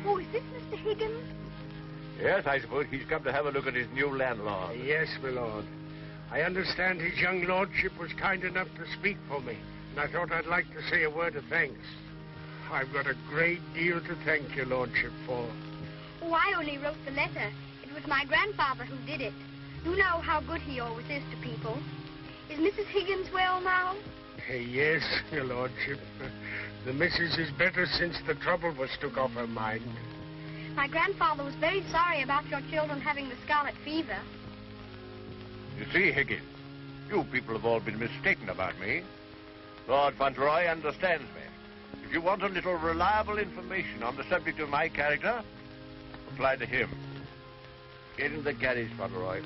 Oh, is this Mr. Higgins? Yes, I suppose he's come to have a look at his new landlord. Yes, my lord. I understand his young lordship was kind enough to speak for me, and I thought I'd like to say a word of thanks. I've got a great deal to thank your lordship for. Oh, I only wrote the letter. It was my grandfather who did it. You know how good he always is to people. Is Mrs. Higgins well now? Yes, your lordship. The missus is better since the trouble was took off her mind. My grandfather was very sorry about your children having the scarlet fever. You see, Higgins, you people have all been mistaken about me. Lord Fauntleroy understands me. If you want a little reliable information on the subject of my character, apply to him. Get in the carriage, Fauntleroy.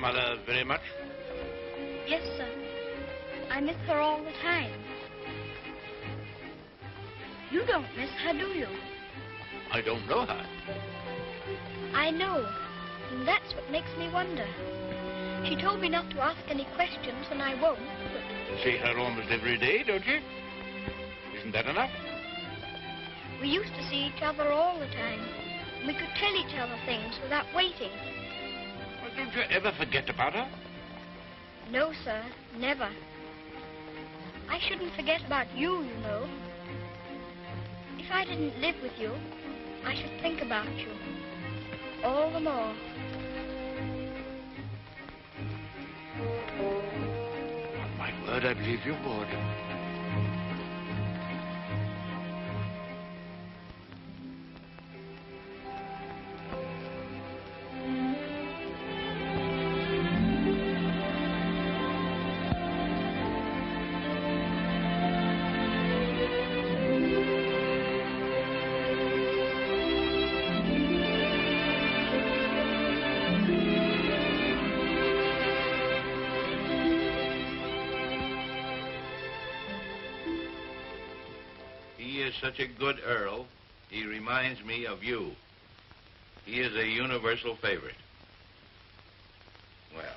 Mother very much? Yes, sir. I miss her all the time. You don't miss her, do you? I don't know her. I know, and that's what makes me wonder. She told me not to ask any questions, and I won't, but... See her almost every day, don't you? Isn't that enough? We used to see each other all the time. We could tell each other things without waiting. Don't you ever forget about her? No, sir, never. I shouldn't forget about you, you know. If I didn't live with you, I should think about you all the more. On my word, I believe you would. is such a good Earl, he reminds me of you. He is a universal favorite. Well,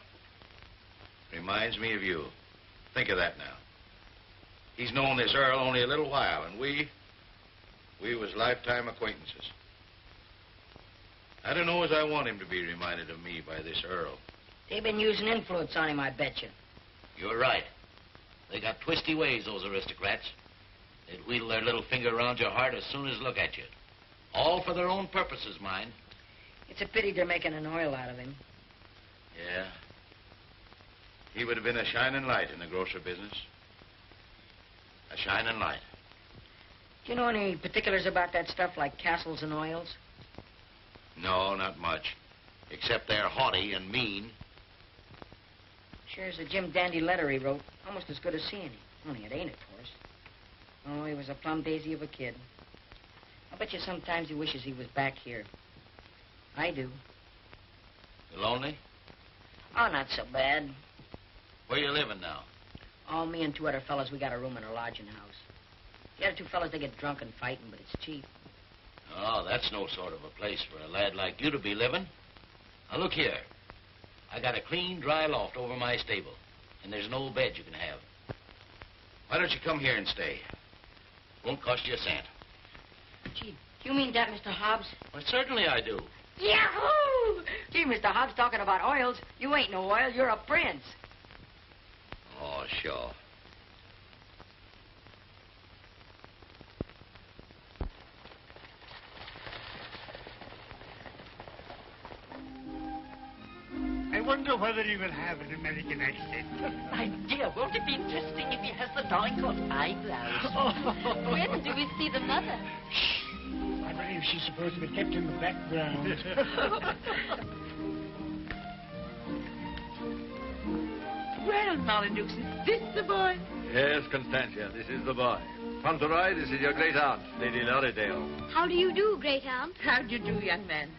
reminds me of you. Think of that now. He's known this Earl only a little while, and we was lifetime acquaintances. I don't know as I want him to be reminded of me by this Earl. They've been using influence on him, I bet you. You're right. They got twisty ways, those aristocrats. They'd wheedle their little finger around your heart as soon as look at you. All for their own purposes, mind. It's a pity they're making an oil out of him. Yeah. He would have been a shining light in the grocer business. A shining light. Do you know any particulars about that stuff, like castles and oils? No, not much. Except they're haughty and mean. Here's a Jim Dandy letter he wrote. Almost as good as seeing him. Only it ain't, of course. Oh, he was a plum daisy of a kid. I bet you sometimes he wishes he was back here. I do. You lonely? Oh, not so bad. Where you living now? Oh, me and two other fellas, we got a room in a lodging house. The other two fellas, they get drunk and fighting, but it's cheap. Oh, that's no sort of a place for a lad like you to be living. Now, look here. I got a clean, dry loft over my stable, and there's an old bed you can have. Why don't you come here and stay? Won't cost you a cent. Gee, do you mean that, Mr. Hobbs? Well, certainly I do. Yahoo! Gee, Mr. Hobbs, talking about oils. You ain't no oil, you're a prince. Oh, sure. I wonder whether he will have an American accent. My dear, won't it be interesting if he has the Dolincourt eyebrows? When do we see the mother? I believe she's supposed to be kept in the background. Well, Marmaduke, is this the boy? Yes, Constantia, this is the boy. Fauntleroy, this is your great aunt, Lady Lorridale. How do you do, great aunt? How do you do, young man?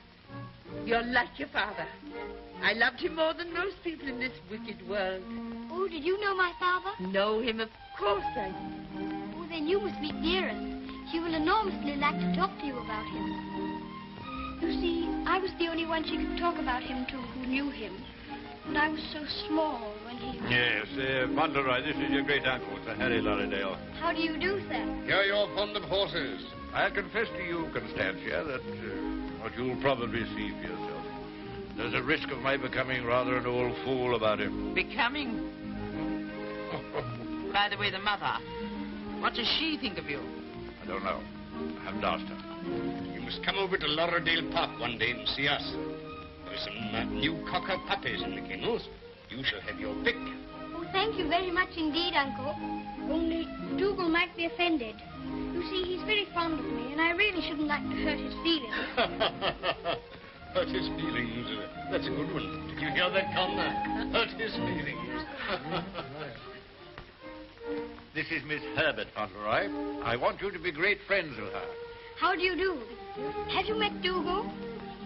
You're like your father. I loved him more than most people in this wicked world. Oh, did you know my father? Know him, of course I do. Oh, then you must meet dearest. She will enormously like to talk to you about him. You see, I was the only one she could talk about him to who knew him. And I was so small when he was... Yes, Fauntleroy, this is your great uncle, Sir Harry Lorridale. How do you do, sir? Here you're fond of horses. I'll confess to you, Constantia, that what you'll probably see for yourself. There's a risk of my becoming rather an old fool about him. Becoming? By the way, the mother, what does she think of you? I don't know. I haven't asked her. You must come over to Lorridale Park one day and see us. There are some new cocker puppies in the kennels. You shall have your pick. Oh, thank you very much indeed, Uncle. Only Dougal might be offended. You see, he's very fond of me, and I really shouldn't like to hurt his feelings. Hurt his feelings. That's a good one. Did you hear that, Connor? Hurt his feelings. This is Miss Herbert, Fauntleroy. I want you to be great friends with her. How do you do? Have you met Dougal?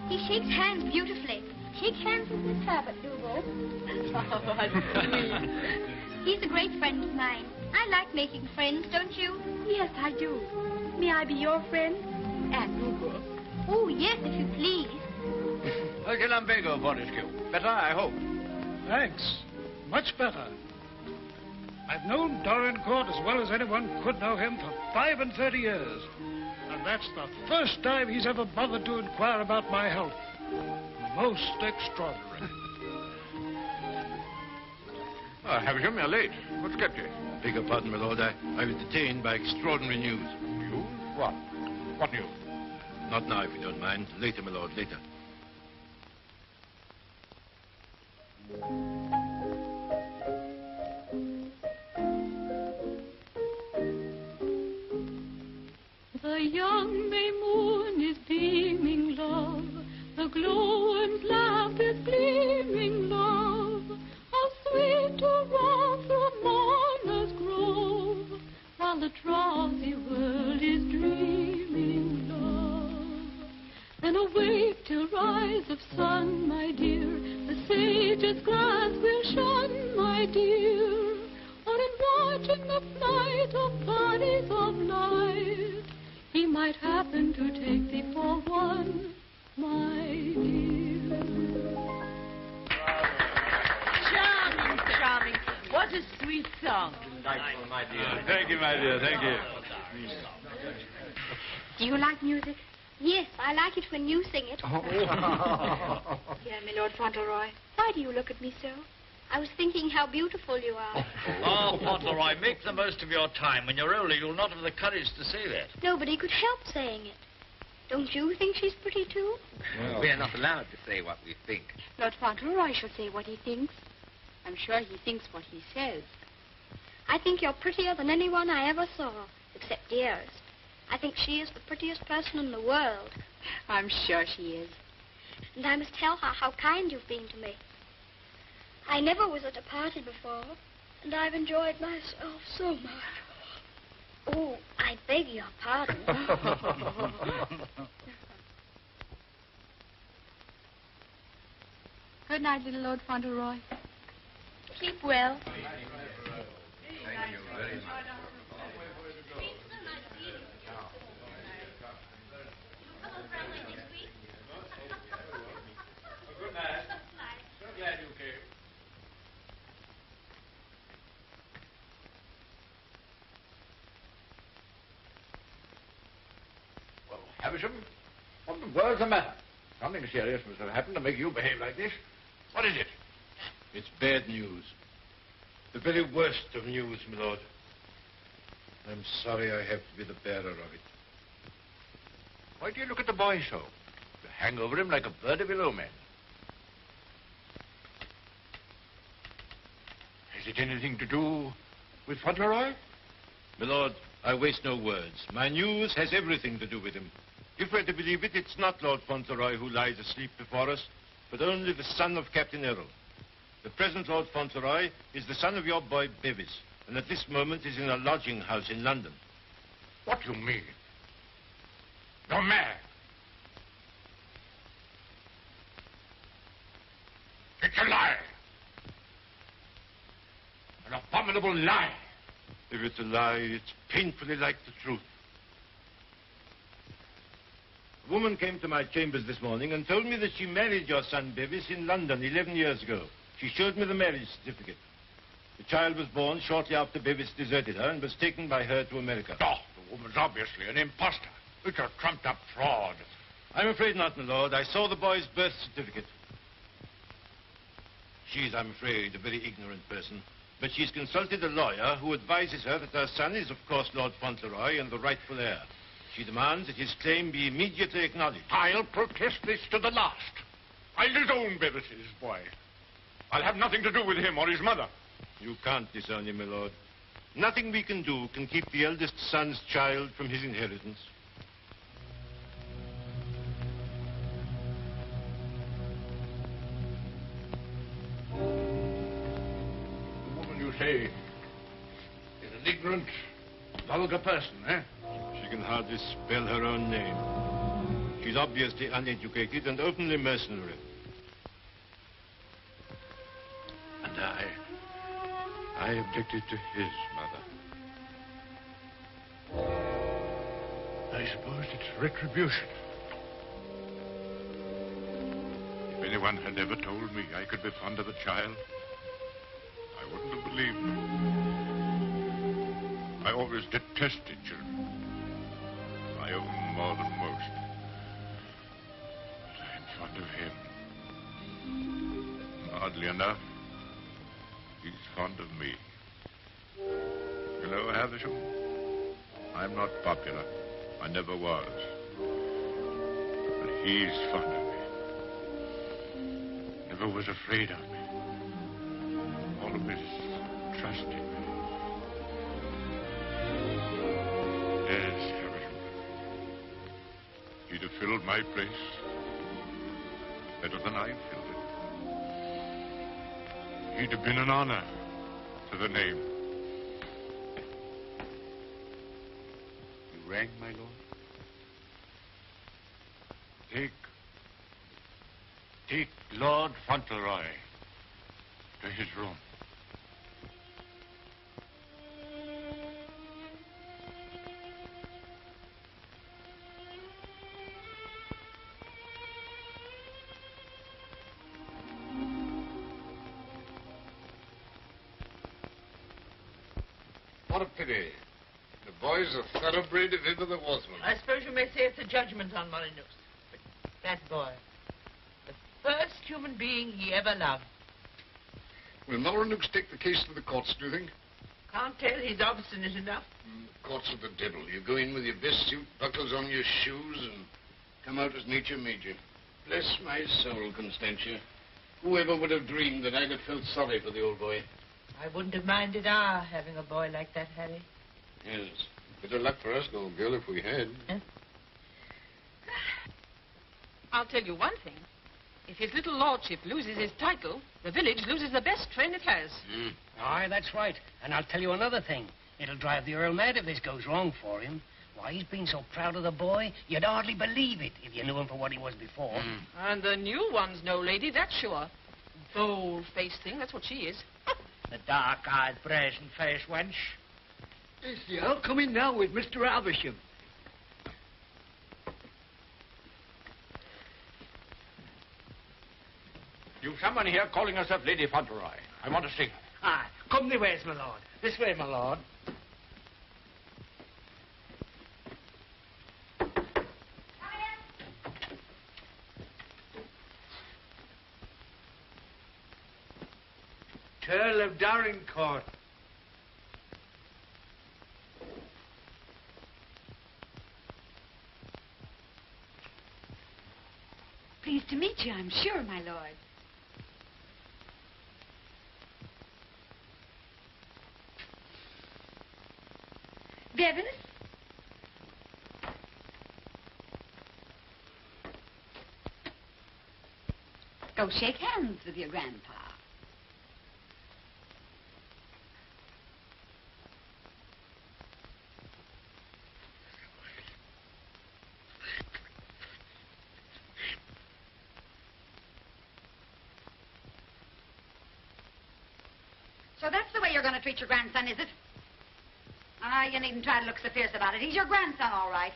He shakes hands beautifully. Shake hands with Miss Herbert, Dougal. He's a great friend of mine. I like making friends, don't you? Yes, I do. May I be your friend? And Dougal. Oh, yes, if you please. How's your lumbago, Fortescue? Better, I hope. Thanks. Much better. I've known Dolincourt as well as anyone could know him for 35 years. And that's the first time he's ever bothered to inquire about my health. Most extraordinary. Oh, Havisham, you're late. What's kept you? Beg your pardon, my lord. I was detained by extraordinary news. News? What? What news? Not now, if you don't mind. Later, my lord, later. The young May moon is beaming, love. The glowworm's laugh is gleaming, love. How sweet to roam through Mona's grove, while the drowsy world is dreaming, love. Then awake till rise of sun, my dear. The sage's glance will shun, my dear. Or in watching the flight of bodies of light, he might happen to take thee for one, my dear. Charming, charming. What a sweet song. Delightful, my dear. Thank you, my dear. Thank you. Do you like music? Yes, I like it when you sing it. Dear my Lord Fauntleroy, why do you look at me so? I was thinking how beautiful you are. Oh, Fauntleroy, make the most of your time. When you're older, you'll not have the courage to say that. Nobody could help saying it. Don't you think she's pretty, too? We're not allowed to say what we think. Lord Fauntleroy shall say what he thinks. I'm sure he thinks what he says. I think you're prettier than anyone I ever saw, except Dearest. I think she is the prettiest person in the world. I'm sure she is. And I must tell her how kind you've been to me. I never was at a party before, and I've enjoyed myself so much. Oh, I beg your pardon. Good night, little Lord Fauntleroy. Keep well. Thank you very much. Good night. So glad you came. Well, Havisham, what the world's the matter? Something serious must have happened to make you behave like this. What is it? It's bad news. The very worst of news, my lord. I'm sorry I have to be the bearer of it. Why do you look at the boy so? You hang over him like a bird of ill omen. Has it anything to do with Fauntleroy? My lord, I waste no words. My news has everything to do with him. If we're to believe it, it's not Lord Fauntleroy who lies asleep before us, but only the son of Captain Errol. The present Lord Fauntleroy is the son of your boy Bevis, and at this moment is in a lodging house in London. What do you mean? You're mad. It's a lie. An abominable lie. If it's a lie, it's painfully like the truth. A woman came to my chambers this morning and told me that she married your son Bevis in London 11 years ago. She showed me the marriage certificate. The child was born shortly after Bevis deserted her and was taken by her to America. Oh, the woman's obviously an impostor. It's a trumped-up fraud. I'm afraid not, my lord. I saw the boy's birth certificate. She's, I'm afraid, a very ignorant person. But she's consulted a lawyer who advises her that her son is, of course, Lord Fauntleroy and the rightful heir. She demands that his claim be immediately acknowledged. I'll protest this to the last. I'll disown Bevis's boy. I'll have nothing to do with him or his mother. You can't disown him, my lord. Nothing we can do can keep the eldest son's child from his inheritance. The woman you say is an ignorant, vulgar person, eh? She can hardly spell her own name. She's obviously uneducated and openly mercenary. And I objected to his mother. I suppose it's retribution. If anyone had ever told me I could be fond of a child, I wouldn't have believed them. I always detested children. My own more than most. But I'm fond of him. Oddly enough, he's fond of me. You know, Havisham, I'm not popular. I never was. But he's fond of me. Never was afraid of me. Always trusted me. Yes, Havisham. He'd have filled my place better than I filled it. He'd have been an honor to the name. You rang, my lord? Take Lord Fauntleroy to his room. What a pity. The boy's a thoroughbred if ever there was one. I suppose you may say it's a judgment on Molyneux. But that boy, the first human being he ever loved. Will Molyneux take the case to the courts, do you think? Can't tell. He's obstinate enough. The courts are the devil. You go in with your best suit, buckles on your shoes, and come out as nature made you. Bless my soul, Constantia. Whoever would have dreamed that I'd have felt sorry for the old boy? I wouldn't have minded our having a boy like that, Harry. Yes. Bit of luck for us, old girl, if we had. Huh? I'll tell you one thing. If his little lordship loses his title, the village loses the best friend it has. Aye, that's right. And I'll tell you another thing. It'll drive the Earl mad if this goes wrong for him. Why, he's been so proud of the boy, you'd hardly believe it if you knew him for what he was before. And the new one's no lady, that's sure. Bold-faced thing, that's what she is. The dark-eyed, brazen-faced wench. It's the Earl coming now with Mr. Avisham. You've someone here calling herself Lady Fauntleroy. I want to see her. Aye, come the ways, my lord. This way, my lord. Earl of Dorincourt. Pleased to meet you, I'm sure, my lord. Bevis? Go shake hands with your grandpa. So that's the way you're going to treat your grandson, is it? Ah, you needn't try to look so fierce about it. He's your grandson, all right.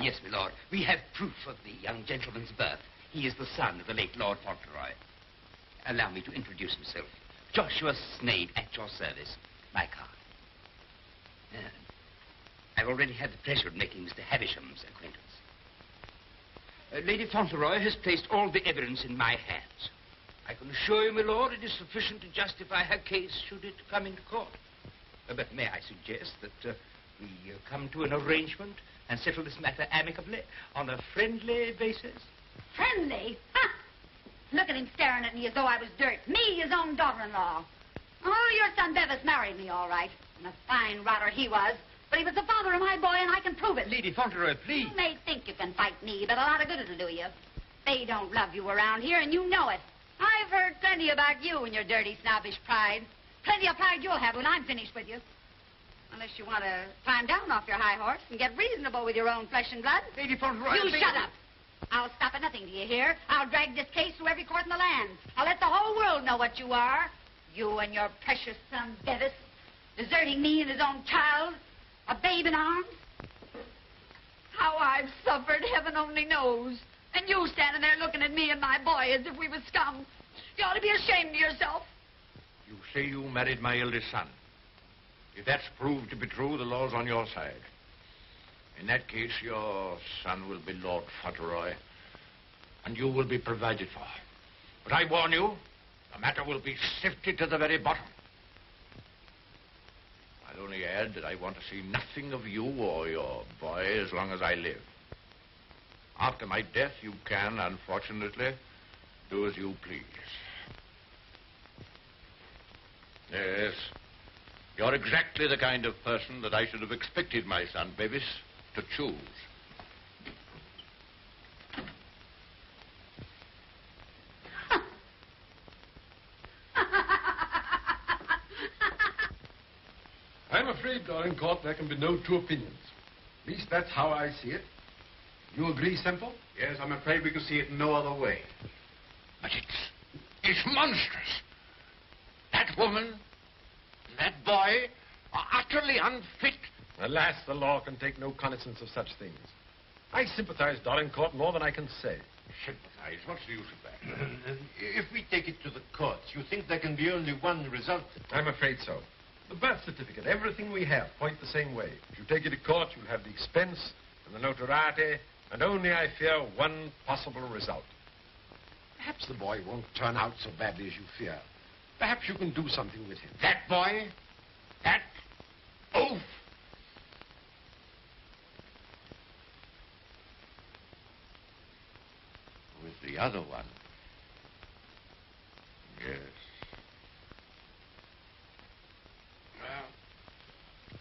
Yes, my lord. We have proof of the young gentleman's birth. He is the son of the late Lord Fauntleroy. Allow me to introduce himself. Joshua Snade, at your service. My card. I've already had the pleasure of making Mr. Havisham's acquaintance. Lady Fauntleroy has placed all the evidence in my hands. I can assure you, my lord, it is sufficient to justify her case should it come into court. But may I suggest that we come to an arrangement and settle this matter amicably on a friendly basis? Friendly? Ha! Look at him staring at me as though I was dirt. Me, his own daughter-in-law. Oh, your son Bevis married me, all right. And a fine rotter he was. But he was the father of my boy, and I can prove it. Lady Fauntleroy, please. You may think you can fight me, but a lot of good it'll do you. They don't love you around here, and you know it. I've heard plenty about you and your dirty, snobbish pride. Plenty of pride you'll have when I'm finished with you. Unless you want to climb down off your high horse and get reasonable with your own flesh and blood. Lady Fauntleroy... You shut up. I'll stop at nothing, do you hear? I'll drag this case through every court in the land. I'll let the whole world know what you are. You and your precious son, Bevis, deserting me and his own child, a babe in arms. How I've suffered, heaven only knows. And you standing there looking at me and my boy as if we were scum. You ought to be ashamed of yourself. You say you married my eldest son. If that's proved to be true, the law's on your side. In that case, your son will be Lord Fauntleroy, and you will be provided for. But I warn you, the matter will be sifted to the very bottom. I'll only add that I want to see nothing of you or your boy as long as I live. After my death, you can, unfortunately, do as you please. Yes, you're exactly the kind of person that I should have expected my son, Bevis, to choose. I'm afraid, Dorincourt, there can be no two opinions. At least that's how I see it. You agree, Semple? Yes, I'm afraid we can see it no other way. But it's monstrous. That woman, that boy, are utterly unfit. Alas, the law can take no cognizance of such things. I sympathize, Dorincourt, more than I can say. Sympathize? What's the use of that? If we take it to the courts, you think there can be only one result? I'm afraid so. The birth certificate, everything we have, point the same way. If you take it to court, you'll have the expense and the notoriety, and only, I fear, one possible result. Perhaps the boy won't turn out so badly as you fear. Perhaps you can do something with him. That boy? That oaf? With the other one. Yes.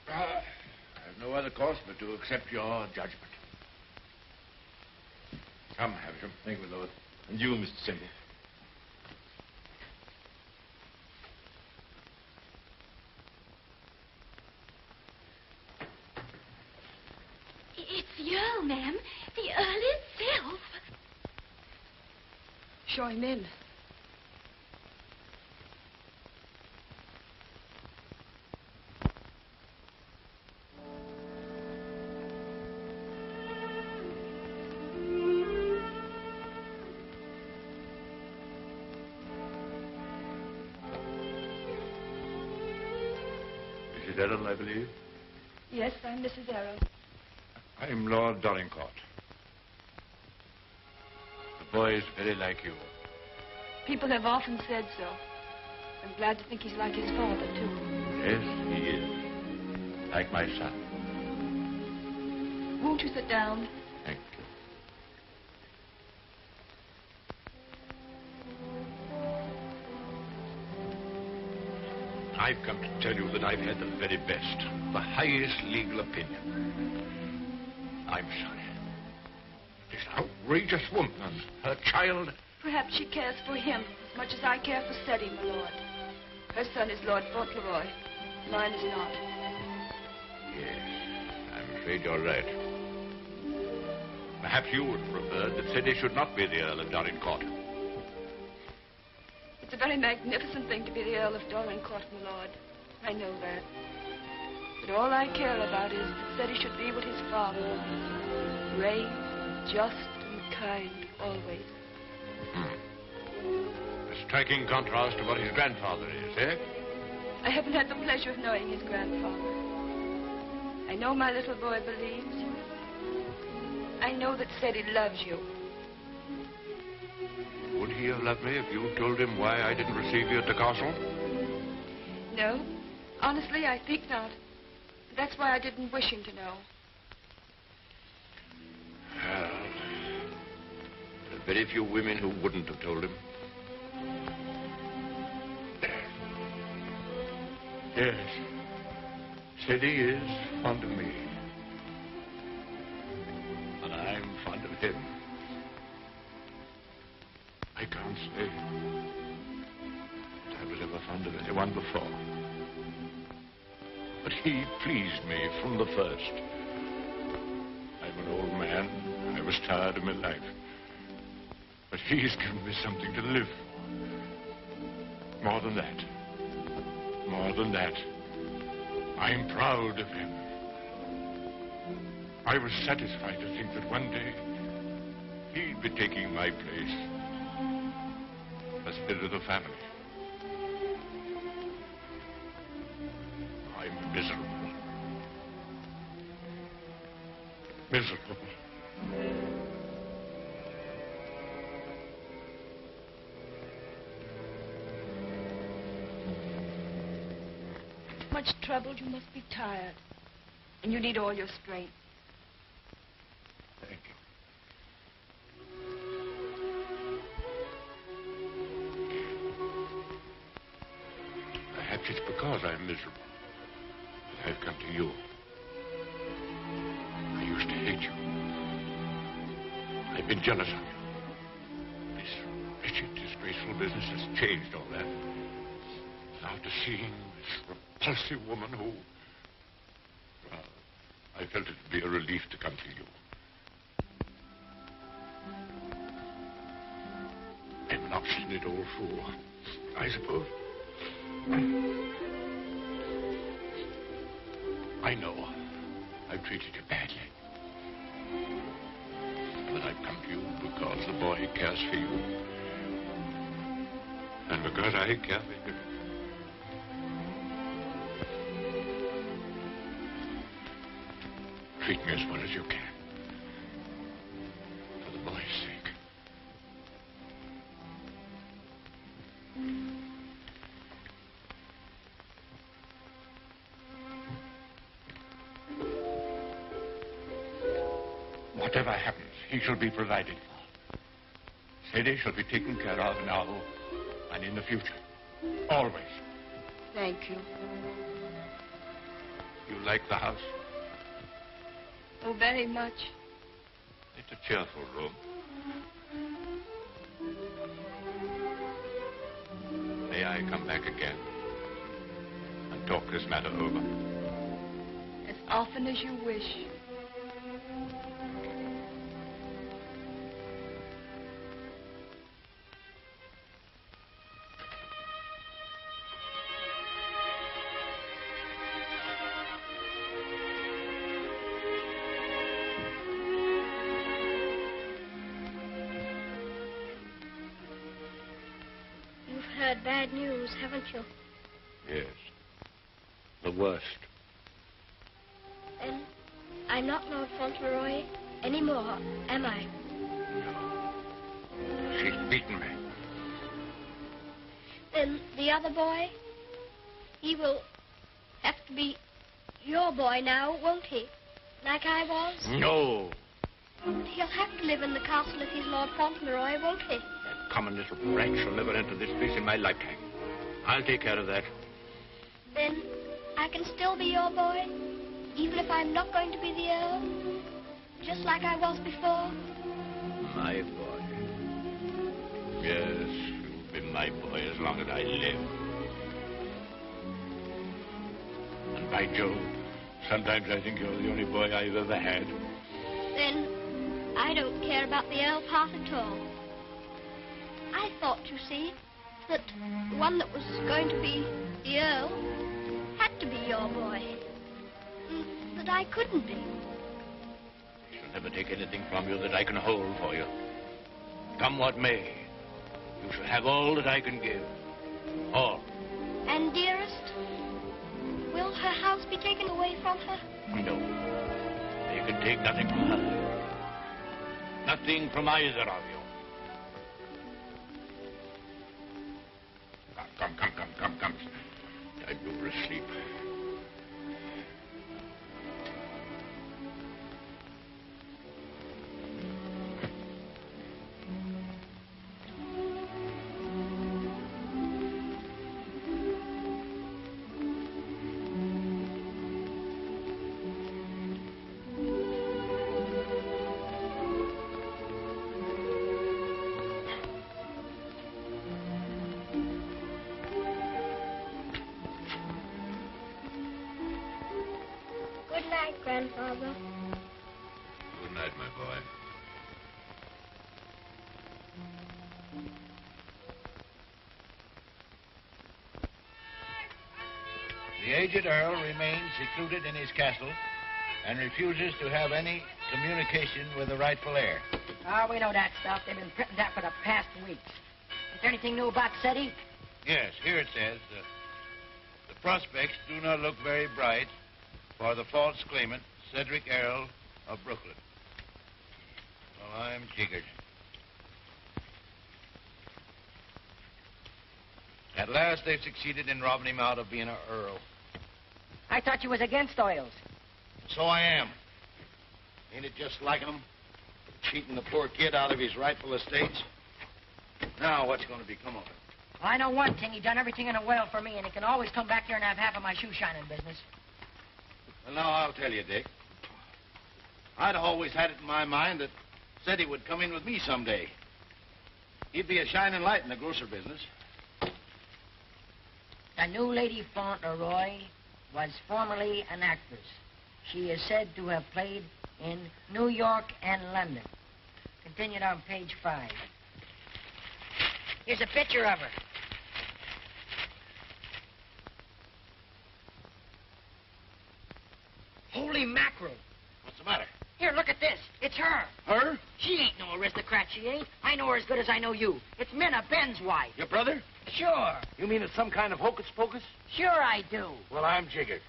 Well, I have no other course but to accept your judgment. Come, Havisham. Thank you, Lord. And you, Mr. Semple. It's the Earl, ma'am. The Earl himself. Show him in. Mrs. Errol, I believe. Yes, I'm Mrs. Errol. I'm Lord Dollingcourt. The boy is very like you. People have often said so. I'm glad to think he's like his father, too. Yes, he is. Like my son. Won't you sit down? Thank you. I've come to tell you that I've had the very best, the highest legal opinion. I'm sorry. This outrageous woman and her child. Perhaps she cares for him as much as I care for Seddy, my lord. Her son is Lord Fauntleroy. Mine is not. Yes, I'm afraid you're right. Perhaps you would prefer that Seddy should not be the Earl of Dollingcourt. It's a very magnificent thing to be the Earl of Dollingcourt, my lord. I know that. But all I care about is that Seddy should be what his father was. Brave, just, and kind, always. A striking contrast to what his grandfather is, eh? I haven't had the pleasure of knowing his grandfather. I know my little boy believes you. I know that Seddy loves you. Would he have loved me if you told him why I didn't receive you at the castle? No. Honestly, I think not. That's why I didn't wish him to know. Well, there are very few women who wouldn't have told him. Yes. Seddy is fond of me. And I'm fond of him. I can't say that I was ever fond of anyone before. But he pleased me from the first. I'm an old man. I was tired of my life. But he's given me something to live for. More than that. More than that. I'm proud of him. I was satisfied to think that one day he'd be taking my place as head of the family. I'm miserable. Miserable. Much troubled, you must be tired. And you need all your strength. Thank you. Perhaps it's because I'm miserable that I've come to you. I used to hate you. I've been jealous of you. This wretched, disgraceful business has changed all that. After seeing this repulsive woman who... Well, I felt it would be a relief to come to you. I'm an obstinate old fool, I suppose. I know I've treated you badly. But I've come to you because the boy cares for you. And because I care for him. treat me as well as you can. For the boy's sake. Whatever happens, he shall be provided for. Sadie shall be taken care of now and in the future. Always. Thank you. You like the house? Oh, very much. It's a cheerful room. May I come back again and talk this matter over? As often as you wish. Heard bad news, haven't you? Yes. The worst. Then I'm not Lord Fauntleroy anymore, am I? No. She's beaten me. Then the other boy, he will have to be your boy now, won't he? Like I was? No. He'll have to live in the castle if he's Lord Fauntleroy, won't he? Common little brat shall never enter this place in my lifetime. I'll take care of that. Then I can still be your boy, even if I'm not going to be the Earl, just like I was before. My boy. Yes, you'll be my boy as long as I live. And by Jove, sometimes I think you're the only boy I've ever had. Then I don't care about the Earl part at all. I thought, you see, that the one that was going to be the Earl had to be your boy. But I couldn't be. I shall never take anything from you that I can hold for you. Come what may, you shall have all that I can give. All. And, dearest, will her house be taken away from her? No. They can take nothing from her. Nothing from either of you. Come. Time to go for sleep. Good night, Grandfather. Good night, my boy. The aged Earl remains secluded in his castle and refuses to have any communication with the rightful heir. Oh, we know that stuff. They've been printing that for the past weeks. Is there anything new about SETI? Yes, here it says, the prospects do not look very bright for the false claimant, Cedric Earl of Brooklyn. Well, I'm jiggered. At last, they've succeeded in robbing him out of being an earl. I thought you was against oils. So I am. Ain't it just like him? Cheating the poor kid out of his rightful estates? Now, what's going to become of it? Well, I know one thing. He done everything in a well for me, and he can always come back here and have half of my shoe shining business. Well, now, I'll tell you, Dick. I'd always had it in my mind that SETI would come in with me someday. He'd be a shining light in the grocer business. The new Lady Fauntleroy was formerly an actress. She is said to have played in New York and London. Continued on page 5. Here's a picture of her. Holy mackerel. What's the matter? Here, look at this. It's her. Her? She ain't no aristocrat, she ain't. I know her as good as I know you. It's Minna, Ben's wife. Your brother? Sure. You mean it's some kind of hocus pocus? Sure I do. Well, I'm jiggered.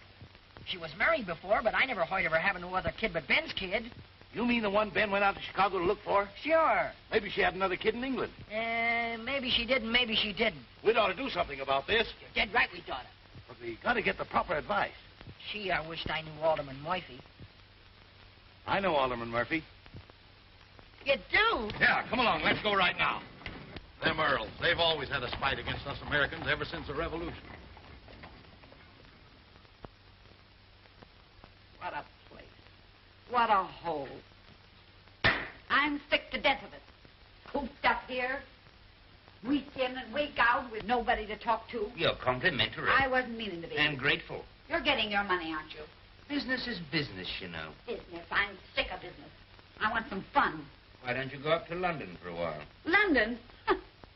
She was married before, but I never heard of her having no other kid but Ben's kid. You mean the one Ben went out to Chicago to look for? Sure. Maybe she had another kid in England. Maybe she did and maybe she didn't. We'd ought to do something about this. You're dead right we ought to. But we got to get the proper advice. Gee, I wished I knew Alderman Murphy. I know Alderman Murphy. You do? Yeah, come along. Let's go right now. Them Earls, they've always had a spite against us Americans ever since the Revolution. What a place. What a hole. I'm sick to death of it. Cooped up here, week in and week out with nobody to talk to. You're complimentary. I wasn't meaning to be. And grateful. You're getting your money, aren't you? Business is business, you know. Business. I'm sick of business. I want some fun. Why don't you go up to London for a while? London?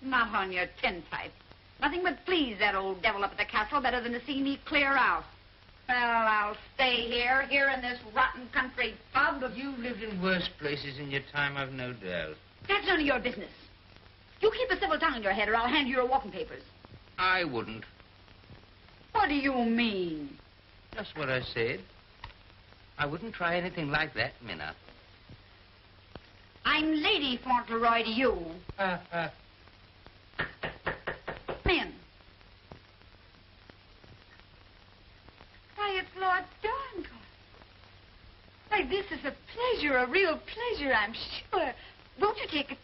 Not on your tintype. Nothing would please that old devil up at the castle better than to see me clear out. Well, I'll stay here in this rotten country pub. You've lived in worse places in your time, I've no doubt. That's none of your business. You keep a civil tongue in your head or I'll hand you your walking papers. I wouldn't. What do you mean? Just what I said. I wouldn't try anything like that, Minna. I'm Lady Fauntleroy to you. Men. Why, it's Lord Donegal. Why, this is a pleasure, a real pleasure, I'm sure. Won't you take a...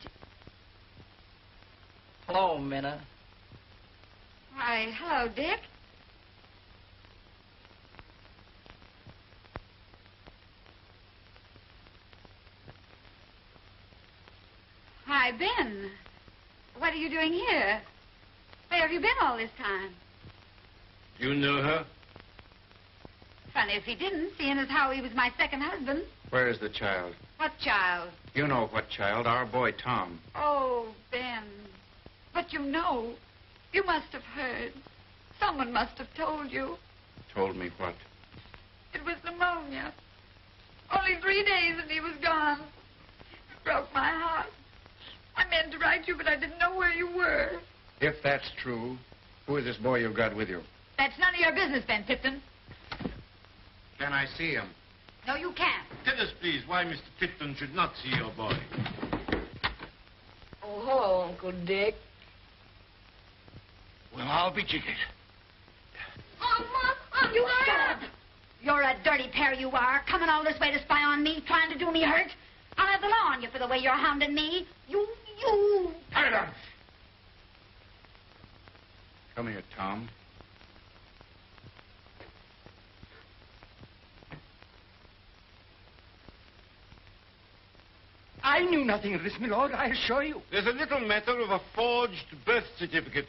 Hello, Minna. Why, hello, Dick. Hi, Ben. What are you doing here? Where have you been all this time? You know her? Funny if he didn't, seeing as how he was my second husband. Where is the child? What child? You know what child, our boy Tom. Oh, Ben. But you know, you must have heard. Someone must have told you. Told me what? It was pneumonia. Only 3 days and he was gone. It broke my heart. I meant to write you, but I didn't know where you were. If that's true, who is this boy you've got with you? That's none of your business, Ben Tipton. Can I see him? No, you can't. Tell us, please, why Mr. Tipton should not see your boy. Oh, hello, Uncle Dick. Well, I'll be jiggered. Mom, you stop. You're a dirty pair, you are. Coming all this way to spy on me, trying to do me hurt. I'll have the law on you for the way you're hounding me. You... Silence! Come here, Tom. I knew nothing of this, my lord, I assure you. There's a little matter of a forged birth certificate.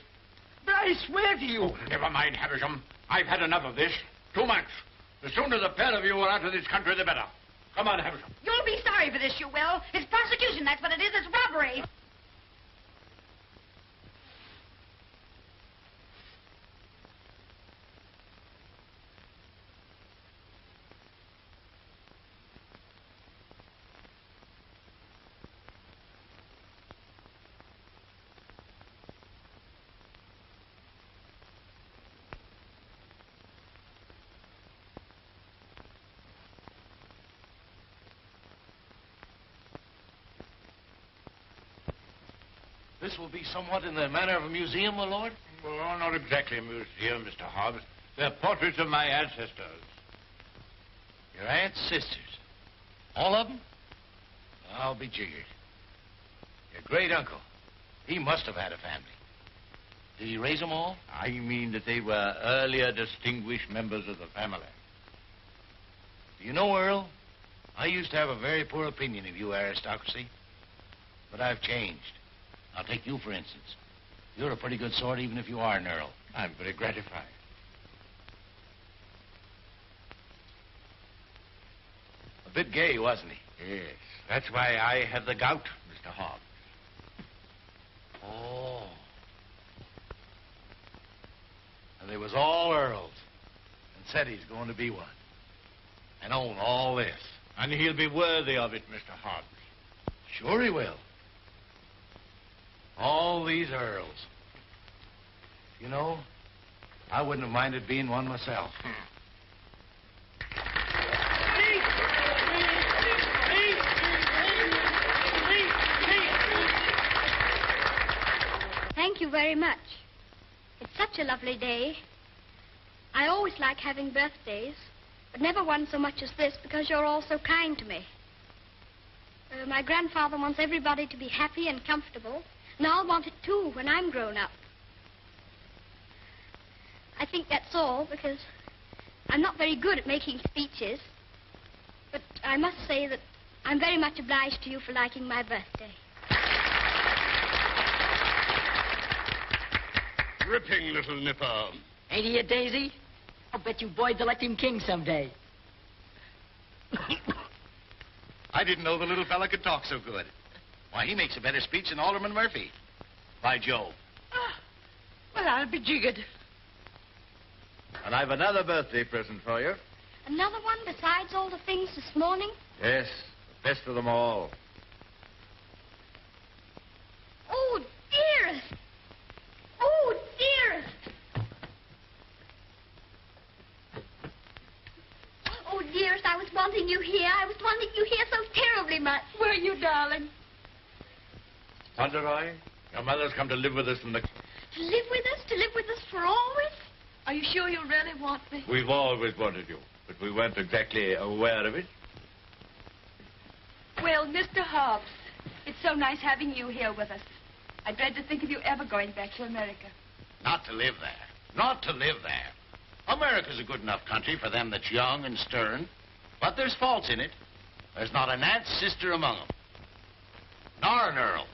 But I swear to you. Never mind, Havisham. I've had enough of this. Too much. The sooner the pair of you are out of this country, the better. Come on, Havisham. You'll be sorry for this, you will. It's prosecution, that's what it is. It's robbery. This will be somewhat in the manner of a museum, my lord? Well, not exactly a museum, Mr. Hobbs. They're portraits of my ancestors. Your aunt's sisters? All of them? I'll be jiggered. Your great uncle, he must have had a family. Did he raise them all? I mean that they were earlier distinguished members of the family. Do you know, Earl, I used to have a very poor opinion of you aristocracy, but I've changed. I'll take you, for instance. You're a pretty good sort, even if you are an earl. I'm very gratified. A bit gay, wasn't he? Yes. That's why I had the gout, Mr. Hobbs. Oh. And they was all earls. And said he's going to be one. And own all this. And he'll be worthy of it, Mr. Hobbs. Sure he will. All these earls. You know, I wouldn't have minded being one myself. very much. It's such a lovely day. I always like having birthdays, but never one so much as this because you're all so kind to me. My grandfather wants everybody to be happy and comfortable, and I'll want it too when I'm grown up. I think that's all because I'm not very good at making speeches, but I must say that I'm very much obliged to you for liking my birthday. Ripping little nipper. Ain't he a daisy? I'll bet you boys elect him king someday. I didn't know the little fella could talk so good. Why, he makes a better speech than Alderman Murphy. By Jove. Well, I'll be jiggered. And I've another birthday present for you. Another one besides all the things this morning? Yes, the best of them all. Oh, dearest! Oh, dearest! Oh, dearest, I was wanting you here. I was wanting you here so terribly much. Were you, darling? Fauntleroy, your mother's come to live with us in the... To live with us? To live with us for always? Are you sure you really want me? We've always wanted you, but we weren't exactly aware of it. Well, Mr. Hobbs, it's so nice having you here with us. I dread to think of you ever going back to America. Not to live there. Not to live there. America's a good enough country for them that's young and stern, but there's faults in it. There's not an aunt's sister among them. Nor an earl.